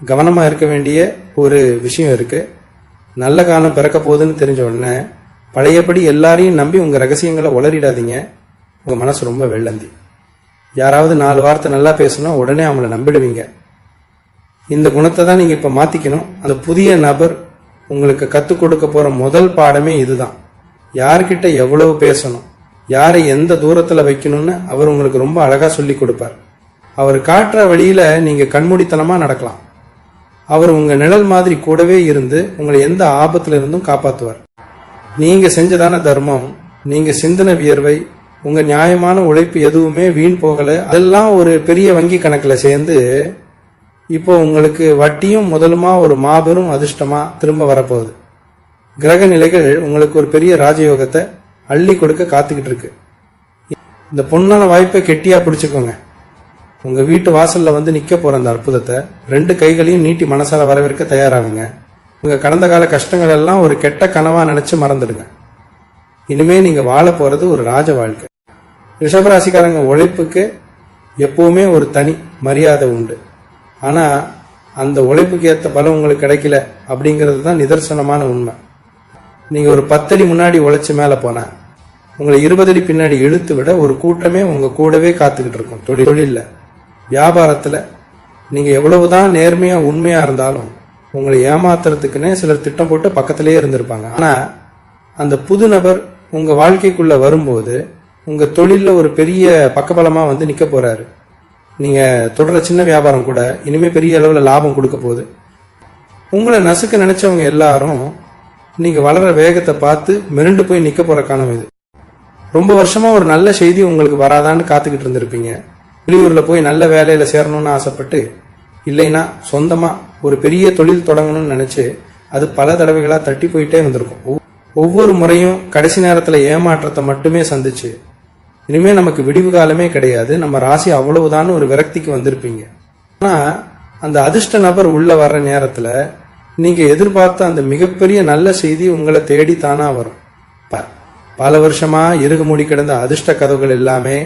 கவனமா இருக்க வேண்டிய ஒரு விஷயம் இருக்கு. நல்ல காலம் பிறக்க போகுதுன்னு தெரிஞ்ச உடனே பழையபடி எல்லாரையும் நம்பி உங்க ரகசியங்களை உளறிடாதீங்க. உங்க மனசு ரொம்ப வெள்ளந்தி. யாராவது 4 வார்த்தை நல்லா பேசணும், உடனே அவங்கள நம்பிடுவீங்க. இந்த குணத்தை தான் நீங்க இப்ப மாத்திக்கணும். அந்த புதிய நபர் உங்களுக்கு கத்துக் கொடுக்க போற முதல் பாடமே இதுதான். யார்கிட்ட எவ்வளவு பேசணும், யாரை எந்த தூரத்துல வைக்கணும்னு அவர் உங்களுக்கு ரொம்ப அழகா சொல்லி கொடுப்பார். அவர் காட்டுற வழியில நீங்க கண்மூடித்தனமா நடக்கலாம். அவர் உங்க நிழல் மாதிரி கூடவே இருந்து உங்களை எந்த ஆபத்துல இருந்தும் காப்பாத்துவார். நீங்க செஞ்சதான தர்மம், நீங்க சிந்தன வியர்வை, உங்க நியாயமான உழைப்பு எதுவுமே வீண் போகல. அதெல்லாம் ஒரு பெரிய வங்கி கணக்குல சேர்ந்து இப்போ உங்களுக்கு வட்டியும் முதலுமா ஒரு மாபெரும் அதிர்ஷ்டமா திரும்ப வரப்போகுது. கிரக நிலைகள் உங்களுக்கு ஒரு பெரிய ராஜயோகத்தை அள்ளி கொடுக்க காத்துக்கிட்டு இருக்கு. இந்த பொண்ணான வாய்ப்பை கெட்டியா பிடிச்சுக்கோங்க. உங்க வீட்டு வாசல்ல வந்து நிக்க போற அந்த அற்புதத்தை 2 கைகளையும் நீட்டி மனசால வரவேற்க தயாராகுங்க. உங்க கடந்த கால கஷ்டங்கள் எல்லாம் ஒரு கெட்ட கனவா நினைச்சு மறந்துடுங்க. இனிமே நீங்க வாழ போறது ஒரு ராஜ வாழ்க்கை. ரிஷபராசிக்காரங்க உழைப்புக்கு எப்பவுமே ஒரு தனி மரியாதை உண்டு. ஆனா அந்த உழைப்புக்கு ஏற்ற பலம் உங்களுக்கு கிடைக்கல அப்படிங்கிறது தான் நிதர்சனமான உண்மை. நீங்க ஒரு 10 அடி முன்னாடி உழைச்சு மேல போனா உங்களை 20 அடி பின்னாடி இழுத்து விட ஒரு கூட்டமே உங்க கூடவே காத்துக்கிட்டு இருக்கும். தொழில்ல, வியாபாரத்துல நீங்க எவ்வளவுதான் நேர்மையா உண்மையா இருந்தாலும் உங்களை ஏமாத்துறதுக்குன்னே சிலர் திட்டம் போட்டு பக்கத்திலேயே இருந்திருப்பாங்க. ஆனா அந்த புது நபர் உங்க வாழ்க்கைக்குள்ள வரும்போது உங்க தொழில ஒரு பெரிய பக்கபலமா வந்து நிக்க போறாரு. நீங்க தொடர சின்ன வியாபாரம் கூட இனிமே பெரிய அளவுல லாபம் கொடுக்க போகுது. உங்களை நசுக்க நினைச்சவங்க எல்லாரும் நீங்க வளர வேகத்தை பார்த்து மிரண்டு போய் நிக்க போற காலம் இது. ரொம்ப வருஷமா ஒரு நல்ல செய்தி உங்களுக்கு வராதான்னு காத்துக்கிட்டு இருந்திருப்பீங்க. வெளியூர்ல போய் நல்ல வேலையில சேரணும்னு ஆசைப்பட்டு, இல்லைன்னா சொந்தமா ஒரு பெரிய தொழில் தொடங்கணும்னு நினைச்சு அது பல தடவைகளா தட்டி போயிட்டே வந்திருக்கும். ஒவ்வொரு முறையும் கடைசி நேரத்துல ஏமாற்றத்தை மட்டுமே சந்திச்சு இனிமே நமக்கு விடிவு காலமே கிடையாது, நம்ம ராசி அவ்வளவுதான் ஒரு விரக்திக்கு வந்திருப்பீங்க. ஆனா அந்த அதிர்ஷ்ட நபர் உள்ள வர்ற நேரத்துல நீங்க எதிர்பார்த்த அந்த மிகப்பெரிய நல்ல செய்தி உங்களை தேடி தானா வரும். பல வருஷமா இறுக மூடி கிடந்த அதிர்ஷ்ட கதவுகள் எல்லாமே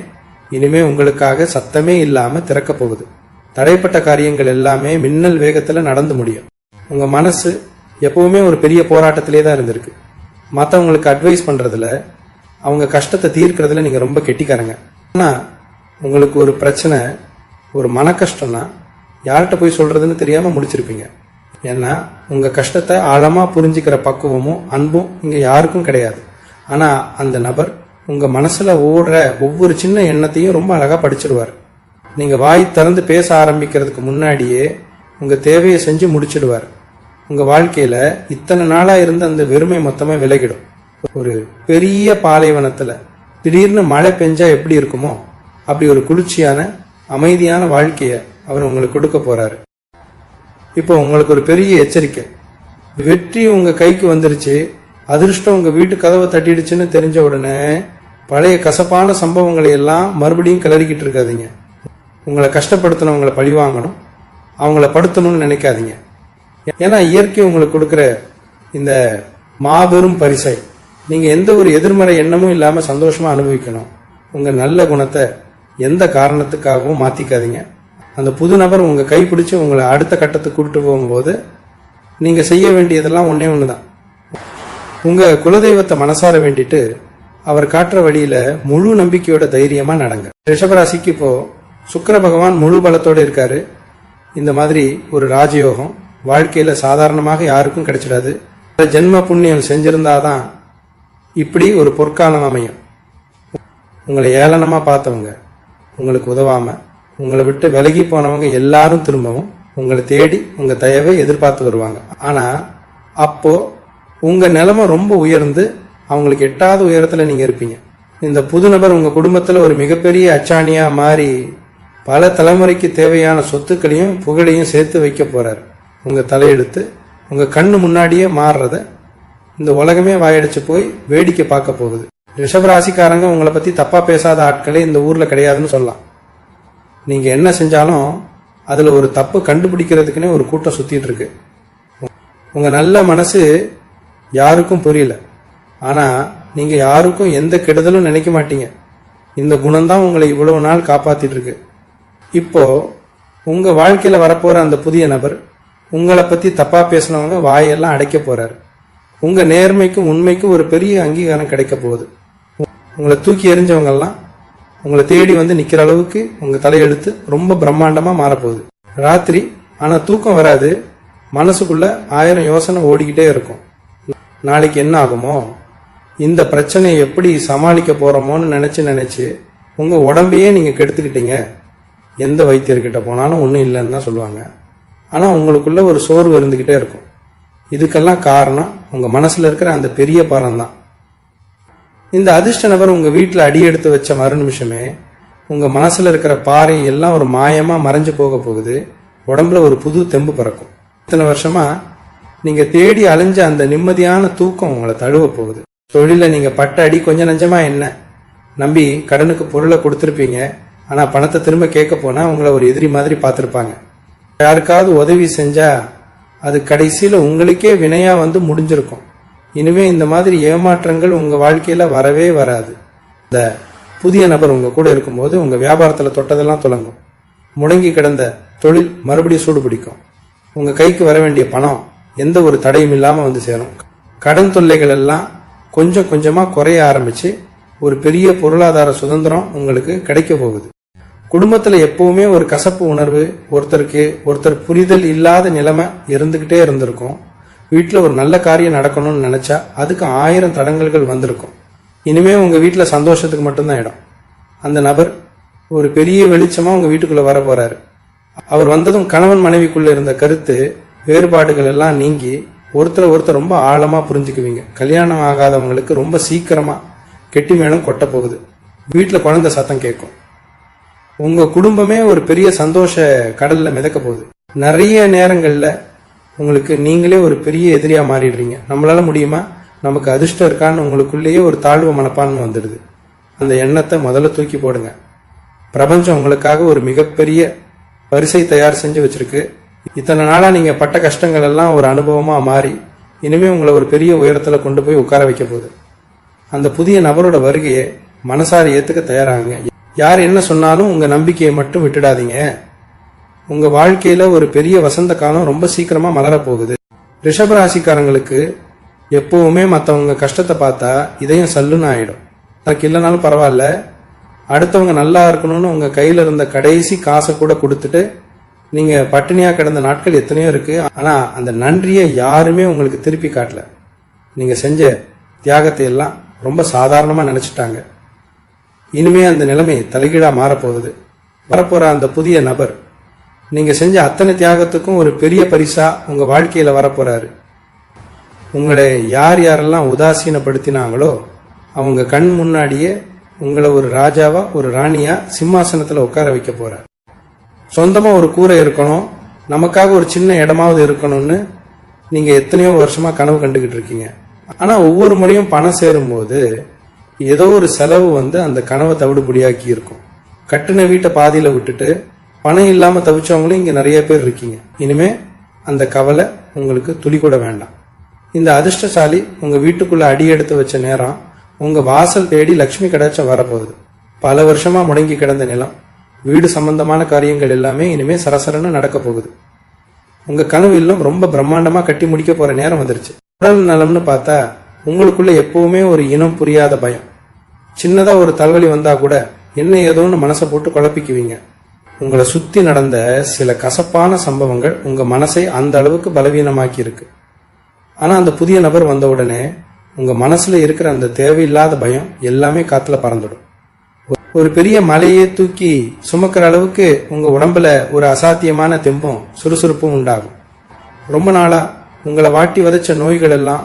இனிமே உங்களுக்காக சத்தமே இல்லாம திறக்க போகுது. தடைப்பட்ட காரியங்கள் எல்லாமே மின்னல் வேகத்துல நடந்து முடியும். உங்க மனசு எப்பவுமே ஒரு பெரிய போராட்டத்திலே தான் இருந்திருக்கு. மற்றவங்களுக்கு அட்வைஸ் பண்றதுல, அவங்க கஷ்டத்தை தீர்க்கறதுல நீங்க ரொம்ப கெட்டிக்காரங்க. ஆனா உங்களுக்கு ஒரு பிரச்சனை, ஒரு மன கஷ்டம்னா யார்கிட்ட போய் சொல்றதுன்னு தெரியாம முடிச்சிருப்பீங்க. ஏன்னா உங்க கஷ்டத்தை ஆழமா புரிஞ்சுக்கிற பக்குவமும் அன்பும் இங்க யாருக்கும் கிடையாது. ஆனா அந்த நபர் உங்க மனசுல ஓடுற ஒவ்வொரு சின்ன எண்ணத்தையும் ரொம்ப அழகா படிச்சிடுவார். நீங்க வாய் திறந்து பேச ஆரம்பிக்கிறதுக்கு முன்னாடியே உங்க தேவையை செஞ்சு முடிச்சிடுவார். உங்க வாழ்க்கையில இத்தனை நாளா இருந்த அந்த வெறுமை மொத்தமா விலகிடும். ஒரு பெரிய பாலைவனத்துல திடீர்னு மழை பெஞ்சா எப்படி இருக்குமோ அப்படி ஒரு குளிர்ச்சியான அமைதியான வாழ்க்கைய அவர் உங்களுக்கு கொடுக்க போறாரு. இப்போ உங்களுக்கு ஒரு பெரிய எச்சரிக்கை, வெற்றி உங்க கைக்கு வந்துருச்சு, அதிர்ஷ்டம் உங்க வீட்டு கதவை தட்டிடுச்சுன்னு தெரிஞ்ச உடனே பழைய கசப்பான சம்பவங்களை எல்லாம் மறுபடியும் கிளறிக்கிட்டு இருக்காதீங்க. உங்களை கஷ்டப்படுத்தினவங்களை பழிவாங்கணும், அவங்கள படுத்தணும்னு நினைக்காதீங்க. ஏன்னா இயற்கை உங்களுக்கு கொடுக்கிற இந்த மாபெரும் பரிசை நீங்க எந்த ஒரு எதிர்மறை எண்ணமும் இல்லாம சந்தோஷமா அனுபவிக்கணும். உங்க நல்ல குணத்தை எந்த காரணத்துக்காகவும் மாத்திக்காதீங்க. அந்த புது நபர் உங்க கைப்பிடிச்சு உங்களை அடுத்த கட்டத்துக்கு கூட்டிட்டு போகும்போது நீங்க செய்ய வேண்டியதெல்லாம் ஒன்னே ஒண்ணுதான். உங்க குலதெய்வத்தை மனசார வேண்டிட்டு அவர் காட்டுற வழியில முழு நம்பிக்கையோட தைரியமா நடங்க. ரிஷபராசிக்கு இப்போ சுக்கிர பகவான் முழு பலத்தோட இருக்காரு. இந்த மாதிரி ஒரு ராஜயோகம் வாழ்க்கையில சாதாரணமாக யாருக்கும் கிடைச்சிடாது. ஜென்ம புண்ணியம் செஞ்சிருந்தாதான் இப்படி ஒரு பொற்காலம் அமையும். உங்களை ஏளனமா பார்த்தவங்க, உங்களுக்கு உதவாம உங்களை விட்டு விலகி போனவங்க எல்லாரும் திரும்பவும் உங்களை தேடி உங்க தயவை எதிர்பார்த்து வருவாங்க. ஆனா அப்போ உங்க நிலைமை ரொம்ப உயர்ந்து அவங்களுக்கு எட்டாவது உயரத்துல நீங்க இருப்பீங்க. இந்த புது நபர் உங்க குடும்பத்துல ஒரு மிகப்பெரிய அச்சாணியா மாறி பல தலைமுறைக்கு தேவையான சொத்துக்களையும் புகழையும் சேர்த்து வைக்க போறாரு. உங்க தலையெடுத்து உங்க கண்ணு முன்னாடியே மாறுறத இந்த உலகமே வாயடிச்சு போய் வேடிக்கை பார்க்க போகுது. ரிஷபராசிக்காரங்க உங்களை பத்தி தப்பா பேசாத ஆட்களே இந்த ஊர்ல கிடையாதுன்னு சொல்லலாம். நீங்க என்ன செஞ்சாலும் அதுல ஒரு தப்பு கண்டுபிடிக்கிறதுக்குன்னே ஒரு கூட்டம் சுத்திட்டு இருக்கு. உங்க நல்ல மனசு யாருக்கும் புரியல, ஆனா நீங்க யாருக்கும் எந்த கெடுதலும் நினைக்க மாட்டீங்க. இந்த குணம்தான் உங்களை இவ்வளவு நாள் காப்பாத்திட்டு இருக்கு. இப்போ உங்க வாழ்க்கையில வரப்போற அந்த புதிய நபர் உங்களை பத்தி தப்பா பேசினவங்க வாயெல்லாம் அடைக்க போறாரு. உங்க நேர்மைக்கும் உண்மைக்கும் ஒரு பெரிய அங்கீகாரம் கிடைக்க போகுது. உங்களை தூக்கி எறிஞ்சவங்க எல்லாம் உங்களை தேடி வந்து நிக்கிற அளவுக்கு உங்க தலையெழுத்து ரொம்ப பிரம்மாண்டமா மாறப்போகுது. ராத்திரி ஆனா தூக்கம் வராது, மனசுக்குள்ள 1000 யோசனை ஓடிக்கிட்டே இருக்கும். நாளைக்கு என்ன ஆகுமோ, இந்த பிரச்சனையை எப்படி சமாளிக்க போறோமோன்னு நினைச்சு உங்க உடம்பையே நீங்க கெடுத்துக்கிட்டீங்க. எந்த வைத்தியர்கிட்ட போனாலும் ஒன்றும் இல்லைன்னு தான் சொல்லுவாங்க. ஆனா உங்களுக்குள்ள ஒரு சோர்வு இருந்துகிட்டே இருக்கும். இதுக்கெல்லாம் காரணம் உங்க மனசுல இருக்கிற அந்த பெரிய பாரம் தான். இந்த அதிர்ஷ்ட நபர் உங்க வீட்டுல அடி எடுத்து வச்ச மறு நிமிஷமே உங்க மனசுல இருக்கிற பாறை எல்லாம் ஒரு மாயமா மறைஞ்சு போக போகுது. உடம்புல ஒரு புது தெம்பு பிறக்கும். இத்தனை வருஷமா நீங்க தேடி அலைஞ்ச அந்த நிம்மதியான தூக்கம் உங்களை தழுவ போகுது. தொழில நீங்க பட்ட அடி கொஞ்சம் நஞ்சமா என்ன நம்பி கடனுக்கு பொருளை கொடுத்துருப்பீங்க. ஆனா பணத்தை திரும்ப கேட்க போனா உங்களை ஒரு எதிரி மாதிரி பார்த்திருப்பாங்க. யாருக்காவது உதவி செஞ்சா அது கடைசியில உங்களுக்கே வினையா வந்து முடிஞ்சிருக்கும். இனிமே இந்த மாதிரி ஏமாற்றங்கள் உங்க வாழ்க்கையில வரவே வராது. இந்த புதிய நபர் உங்க கூட இருக்கும்போது உங்க வியாபாரத்துல தொட்டதெல்லாம் தொடங்கும். முடங்கி கிடந்த தொழில் மறுபடியும் சூடு பிடிக்கும். உங்க கைக்கு வர வேண்டிய பணம் எந்த ஒரு தடையும் இல்லாம வந்து சேரும். கடன் தொல்லைகள் எல்லாம் கொஞ்சம் கொஞ்சமா குறைய ஆரம்பிச்சு ஒரு பெரிய பொருளாதார சுதந்திரம் உங்களுக்கு கிடைக்க போகுது. குடும்பத்துல எப்பவுமே ஒரு கசப்பு உணர்வு, ஒருத்தர் புரிதல் இல்லாத நிலைமை இருந்துகிட்டே இருந்திருக்கும். வீட்டுல ஒரு நல்ல காரியம் நடக்கணும்னு நினைச்சா அதுக்கு 1000 தடங்கல்கள் வந்திருக்கும். இனிமே உங்க வீட்டுல சந்தோஷத்துக்கு மட்டும்தான் இடம். அந்த நபர் ஒரு பெரிய வெளிச்சமா உங்க வீட்டுக்குள்ள வர போறாரு. அவர் வந்ததும் கணவன் மனைவிக்குள்ள இருந்த கருத்து வேறுபாடுகள் எல்லாம் நீங்கி ஒருத்தர் ரொம்ப ஆழமா புரிஞ்சுக்குவீங்க. கல்யாணம் ஆகாதவங்களுக்கு ரொம்ப சீக்கிரமா கெட்டி மேளம் கொட்ட போகுது. வீட்டுல குழந்தை சத்தம் கேட்கும். உங்க குடும்பமே ஒரு பெரிய சந்தோஷ கடல்ல மிதக்க போகுது. நிறைய நேரங்கள்ல உங்களுக்கு நீங்களே ஒரு பெரிய எதிரியா மாறிடுறீங்க. நம்மளால முடியுமா, நமக்கு அதிர்ஷ்டம் இருக்கான்னு உங்களுக்குள்ளேயே ஒரு தாழ்வு மனப்பான்மை வந்துடுது. அந்த எண்ணத்தை முதல்ல தூக்கி போடுங்க. பிரபஞ்சம் உங்களுக்காக ஒரு மிகப்பெரிய பரிசை தயார் செஞ்சு வச்சிருக்கு. இத்தனை நாளா நீங்க பட்ட கஷ்டங்கள் எல்லாம் ஒரு அனுபவமா மாறி இனிமே உங்களை ஒரு பெரிய உயரத்துல கொண்டு போய் உட்கார வைக்க போகுது. அந்த புதிய நபரோட வருகையை மனசார ஏத்துக்க தயாராகுங்க. யார் என்ன சொன்னாலும் உங்க நம்பிக்கையை மட்டும் விட்டுடாதீங்க. உங்க வாழ்க்கையில ஒரு பெரிய வசந்த காலம் ரொம்ப சீக்கிரமா மலரப்போகுது. ரிஷபராசிக்காரங்களுக்கு எப்பவுமே மற்றவங்க கஷ்டத்தை பார்த்தா இதயம் சல்லுன்னு ஆயிடும். எனக்கு இல்லைனாலும் பரவாயில்ல, அடுத்தவங்க நல்லா இருக்கணும்னு உங்க கையில இருந்த கடைசி காசை கூட கொடுத்துட்டு நீங்க பட்டினியா கிடந்த நாட்கள் எத்தனையோ இருக்கு. ஆனா அந்த நன்றியை யாருமே உங்களுக்கு திருப்பி காட்டல. நீங்க செஞ்ச தியாகத்தை எல்லாம் ரொம்ப சாதாரணமா நினைச்சிட்டாங்க. இனிமே அந்த நிலைமை தலைகீழா மாறப்போகுது. வரப்போற அந்த புதிய நபர் நீங்க செஞ்ச அத்தனை தியாகத்துக்கும் ஒரு பெரிய பரிசா உங்க வாழ்க்கையில வரப்போறாரு. உங்களை யாரெல்லாம் உதாசீனப்படுத்தினாங்களோ அவங்க கண் முன்னாடியே உங்களை ஒரு ராஜாவா ஒரு ராணியா சிம்மாசனத்துல உட்கார வைக்க போறார். சொந்தமா ஒரு கூரை இருக்கணும், நமக்காக ஒரு சின்ன இடமாவது இருக்கணும்னு நீங்க எத்தனையோ வருஷமா கனவு கண்டுகிட்டு இருக்கீங்க. ஆனா ஒவ்வொரு முறையும் பணம் சேரும் போது ஏதோ ஒரு செலவு வந்து அந்த கனவை தவிடுபடியாக்கி இருக்கும். கட்டின வீட்டை பாதியில விட்டுட்டு பணம் இல்லாம தவிச்சவங்களும் இங்க நிறைய பேர் இருக்கீங்க. இனிமே அந்த கவலை உங்களுக்கு துளி கூட வேண்டாம். இந்த அதிர்ஷ்டசாலி உங்க வீட்டுக்குள்ள அடி எடுத்து வச்ச நேரம் உங்க வாசல் தேடி லட்சுமி கடாட்சம் வரப்போகுது. பல வருஷமா முடங்கி கிடந்த நிலம், வீடு சம்பந்தமான காரியங்கள் எல்லாமே இனிமே சரசரன்னு நடக்க போகுது. உங்க கனவு இல்லம் ரொம்ப பிரம்மாண்டமா கட்டி முடிக்க போற நேரம் வந்துருச்சு. உடல் நலம்னு பார்த்தா உங்களுக்குள்ள எப்பவுமே ஒரு இனம் புரியாத பயம். சின்னதா ஒரு தலைவலி வந்தா கூட என்ன ஏதோன்னு மனசை போட்டு குழப்பிக்குவீங்க. உங்களை சுத்தி நடந்த சில கசப்பான சம்பவங்கள் உங்க மனசை அந்த அளவுக்கு பலவீனமாக்கி இருக்கு. ஆனா அந்த புதிய நபர் வந்த உடனே உங்க மனசுல இருக்கிற அந்த தேவையில்லாத பயம் எல்லாமே காத்துல பறந்துடும். ஒரு பெரிய மலையை தூக்கி சுமக்கிற அளவுக்கு உங்க உடம்புல ஒரு அசாத்தியமான தெம்பும் சுறுசுறுப்பும் உண்டாகும். ரொம்ப நாளா உங்களை வாட்டி வதைச்ச நோய்கள் எல்லாம்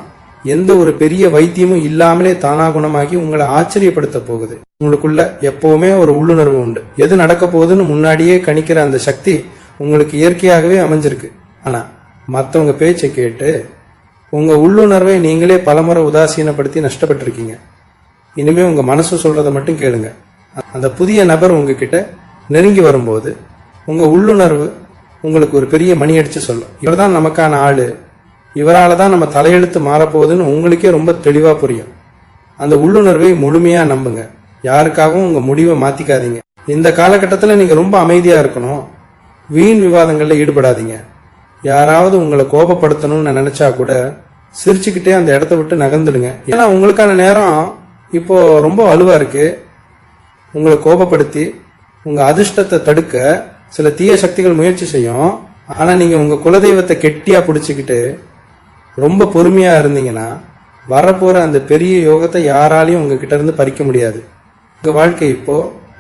எந்த ஒரு பெரிய வைத்தியமும் இல்லாமலே தானா குணமாகி உங்களை ஆச்சரியப்படுத்த போகுது. உங்களுக்குள்ள எப்பவுமே ஒரு உள்ளுணர்வு உண்டு. எது நடக்க போகுதுன்னு முன்னாடியே கணிக்கிற அந்த சக்தி உங்களுக்கு இயற்கையாகவே அமைஞ்சிருக்கு. ஆனா மற்றவங்க பேச்சை கேட்டு உங்க உள்ளுணர்வை நீங்களே பலமுறை உதாசீனப்படுத்தி நஷ்டப்பட்டிருக்கீங்க. இனிமே உங்க மனசு சொல்றதை மட்டும் கேளுங்க. அந்த புதிய நபர் உங்ககிட்ட நெருங்கி வரும்போது உங்க உள்ளுணர்வு உங்களுக்கு ஒரு பெரிய மணி அடிச்சு சொல்லும். இவர்தான் நமக்கான ஆளு, இவரால தான் நம்ம தலையெழுத்து மாறப்போகுதுன்னு உங்களுக்கே ரொம்ப தெளிவா புரியும். அந்த உள்ளுணர்வை முழுமையா நம்புங்க. யாருக்காகவும் உங்க முடிவை மாத்திக்காதீங்க. இந்த காலகட்டத்தில் நீங்க ரொம்ப அமைதியா இருக்கணும். வீண் விவாதங்கள்ல ஈடுபடாதீங்க. யாராவது உங்களை கோபப்படுத்தணும்னு நினைச்சா கூட சிரிச்சுக்கிட்டே அந்த இடத்த விட்டு நகர்ந்துடுங்க. ஏன்னா உங்களுக்கான நேரம் இப்போ ரொம்ப வலுவா இருக்கு. உங்களை கோபப்படுத்தி உங்க அதிர்ஷ்டத்தை தடுக்க சில தீய சக்திகள் முயற்சி செய்யும். ஆனா நீங்க உங்க குலதெய்வத்தை கெட்டியா பிடிச்சுக்கிட்டு ரொம்ப பொறுமையா இருந்தீங்கன்னா வரப்போற அந்த பெரிய யோகத்தை யாராலையும் உங்ககிட்ட இருந்து பறிக்க முடியாது. உங்க வாழ்க்கை இப்போ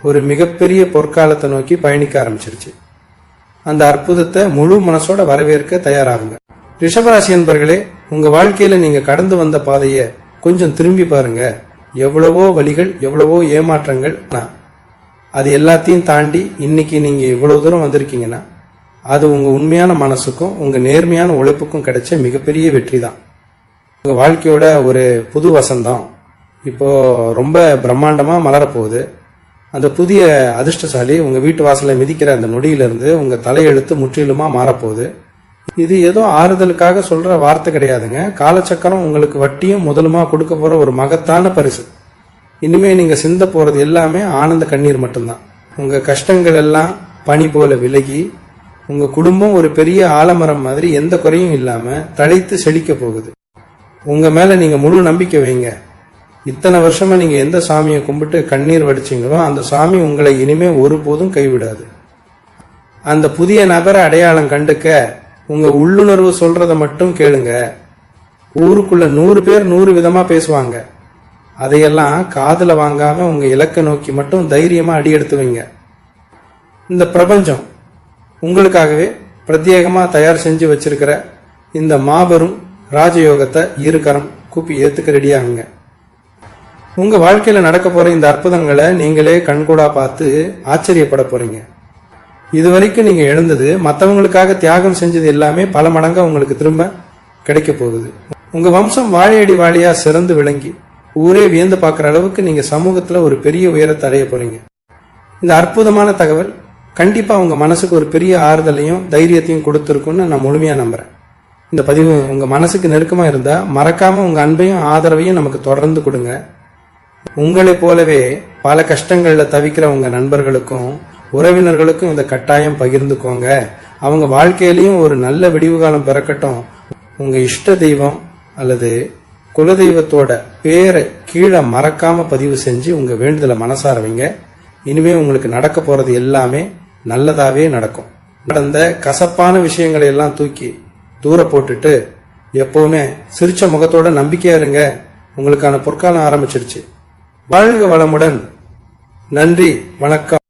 ஒரு மிகப்பெரிய பொற்காலத்தை நோக்கி பயணிக்க ஆரம்பிச்சிருச்சு. அந்த அற்புதத்தை முழு மனசோட வரவேற்க தயாராகுங்க. ரிஷபராசி என்பர்களே, உங்க வாழ்க்கையில நீங்க கடந்து வந்த பாதைய கொஞ்சம் திரும்பி பாருங்க. எவ்வளவோ வழிகள், எவ்வளவோ ஏமாற்றங்கள், அது எல்லாத்தையும் தாண்டி இன்னைக்கு நீங்க இவ்வளவு தூரம் வந்திருக்கீங்கன்னா அது உங்க உண்மையான மனசுக்கும் உங்க நேர்மையான உழைப்புக்கும் கிடைச்ச மிகப்பெரிய வெற்றி தான். உங்க வாழ்க்கையோட ஒரு புது வசந்தம் இப்போ ரொம்ப பிரம்மாண்டமா மலரப்போகுது. அந்த புதிய அதிர்ஷ்டசாலி உங்க வீட்டு வாசலை மிதிக்கிற அந்த நொடியிலிருந்து உங்க தலையெழுத்து முற்றிலுமா மாறப்போகுது. இது ஏதோ ஆறுதலுக்காக சொல்ற வார்த்தை கிடையாதுங்க. காலச்சக்கரம் உங்களுக்கு வட்டியும் முதலுமா கொடுக்க போற ஒரு மகத்தான பரிசு. இனிமே நீங்க சிந்த போறது எல்லாமே ஆனந்த கண்ணீர் மட்டும்தான். உங்க கஷ்டங்கள் எல்லாம் பனி போல விலகி உங்க குடும்பம் ஒரு பெரிய ஆலமரம் மாதிரி எந்த குறையும் இல்லாம தழைத்து செழிக்க போகுது. உங்க மேல நீங்க முழு நம்பிக்கை வைங்க. இத்தனை வருஷமா நீங்க எந்த சாமியை கும்பிட்டு கண்ணீர் வடிச்சீங்களோ அந்த சாமி உங்களை இனிமே ஒருபோதும் கைவிடாது. அந்த புதிய நபரை அடையாளம் கண்டுக்க உங்க உள்ளுணர்வு சொல்றத மட்டும் கேளுங்க. ஊருக்குள்ள 100 பேர் 100 விதமா பேசுவாங்க. அதையெல்லாம் காதுல வாங்காம உங்க இலக்கை நோக்கி மட்டும் தைரியமா அடி எடுத்து வைங்க. இந்த பிரபஞ்சம் உங்களுக்காகவே பிரத்யேகமா தயார் செஞ்சு வச்சிருக்கிற இந்த மாபெரும் ராஜயோகத்தை இருகரம் கூப்பி ஏத்துக்க ரெடியாகுங்க. உங்க வாழ்க்கையில நடக்க போற இந்த அற்புதங்களை நீங்களே கண்கூடா பார்த்து ஆச்சரியப்பட போறீங்க. இதுவரைக்கும் நீங்க எழுந்தது, மற்றவங்களுக்காக தியாகம் செஞ்சது எல்லாமே பல மடங்கா உங்களுக்கு திரும்ப கிடைக்க போகுது. உங்க வம்சம் வாழையடி வாழையா சிறந்து விளங்கி ஊரே வியந்து பார்க்குற அளவுக்கு நீங்க சமூகத்துல ஒரு பெரிய உயரத்தை அடைய போறீங்க. இந்த அற்புதமான தகவல் கண்டிப்பா உங்க மனசுக்கு ஒரு பெரிய ஆறுதலையும் தைரியத்தையும் கொடுத்துருக்குன்னு நான் முழுமையா நம்புறேன். இந்த பதிவு உங்க மனசுக்கு நெருக்கமா இருந்தா மறக்காம உங்க அன்பையும் ஆதரவையும் நமக்கு தொடர்ந்து கொடுங்க. உங்களை போலவே பல கஷ்டங்கள்ல தவிக்கிற உங்க நண்பர்களுக்கும் உறவினர்களுக்கும் இந்த கட்டாயம் பகிர்ந்துக்கோங்க. அவங்க வாழ்க்கையிலையும் ஒரு நல்ல விடிவு காலம் பிறக்கட்டும். உங்க இஷ்ட தெய்வம் அல்லது குலதெய்வத்தோட பேரை கீழே மறக்காம பதிவு செஞ்சு உங்க வேண்டுதலை மனசார வைங்க. இனிமே உங்களுக்கு நடக்க போறது எல்லாமே நல்லதாவே நடக்கும். நடந்த கசப்பான விஷயங்களை எல்லாம் தூக்கி தூர போட்டுட்டு எப்பவுமே சிரிச்ச முகத்தோட நம்பிக்கையா இருங்க. உங்களுக்கான பொற்காலம் ஆரம்பிச்சிருச்சு. வாழ்க வளமுடன். நன்றி, வணக்கம்.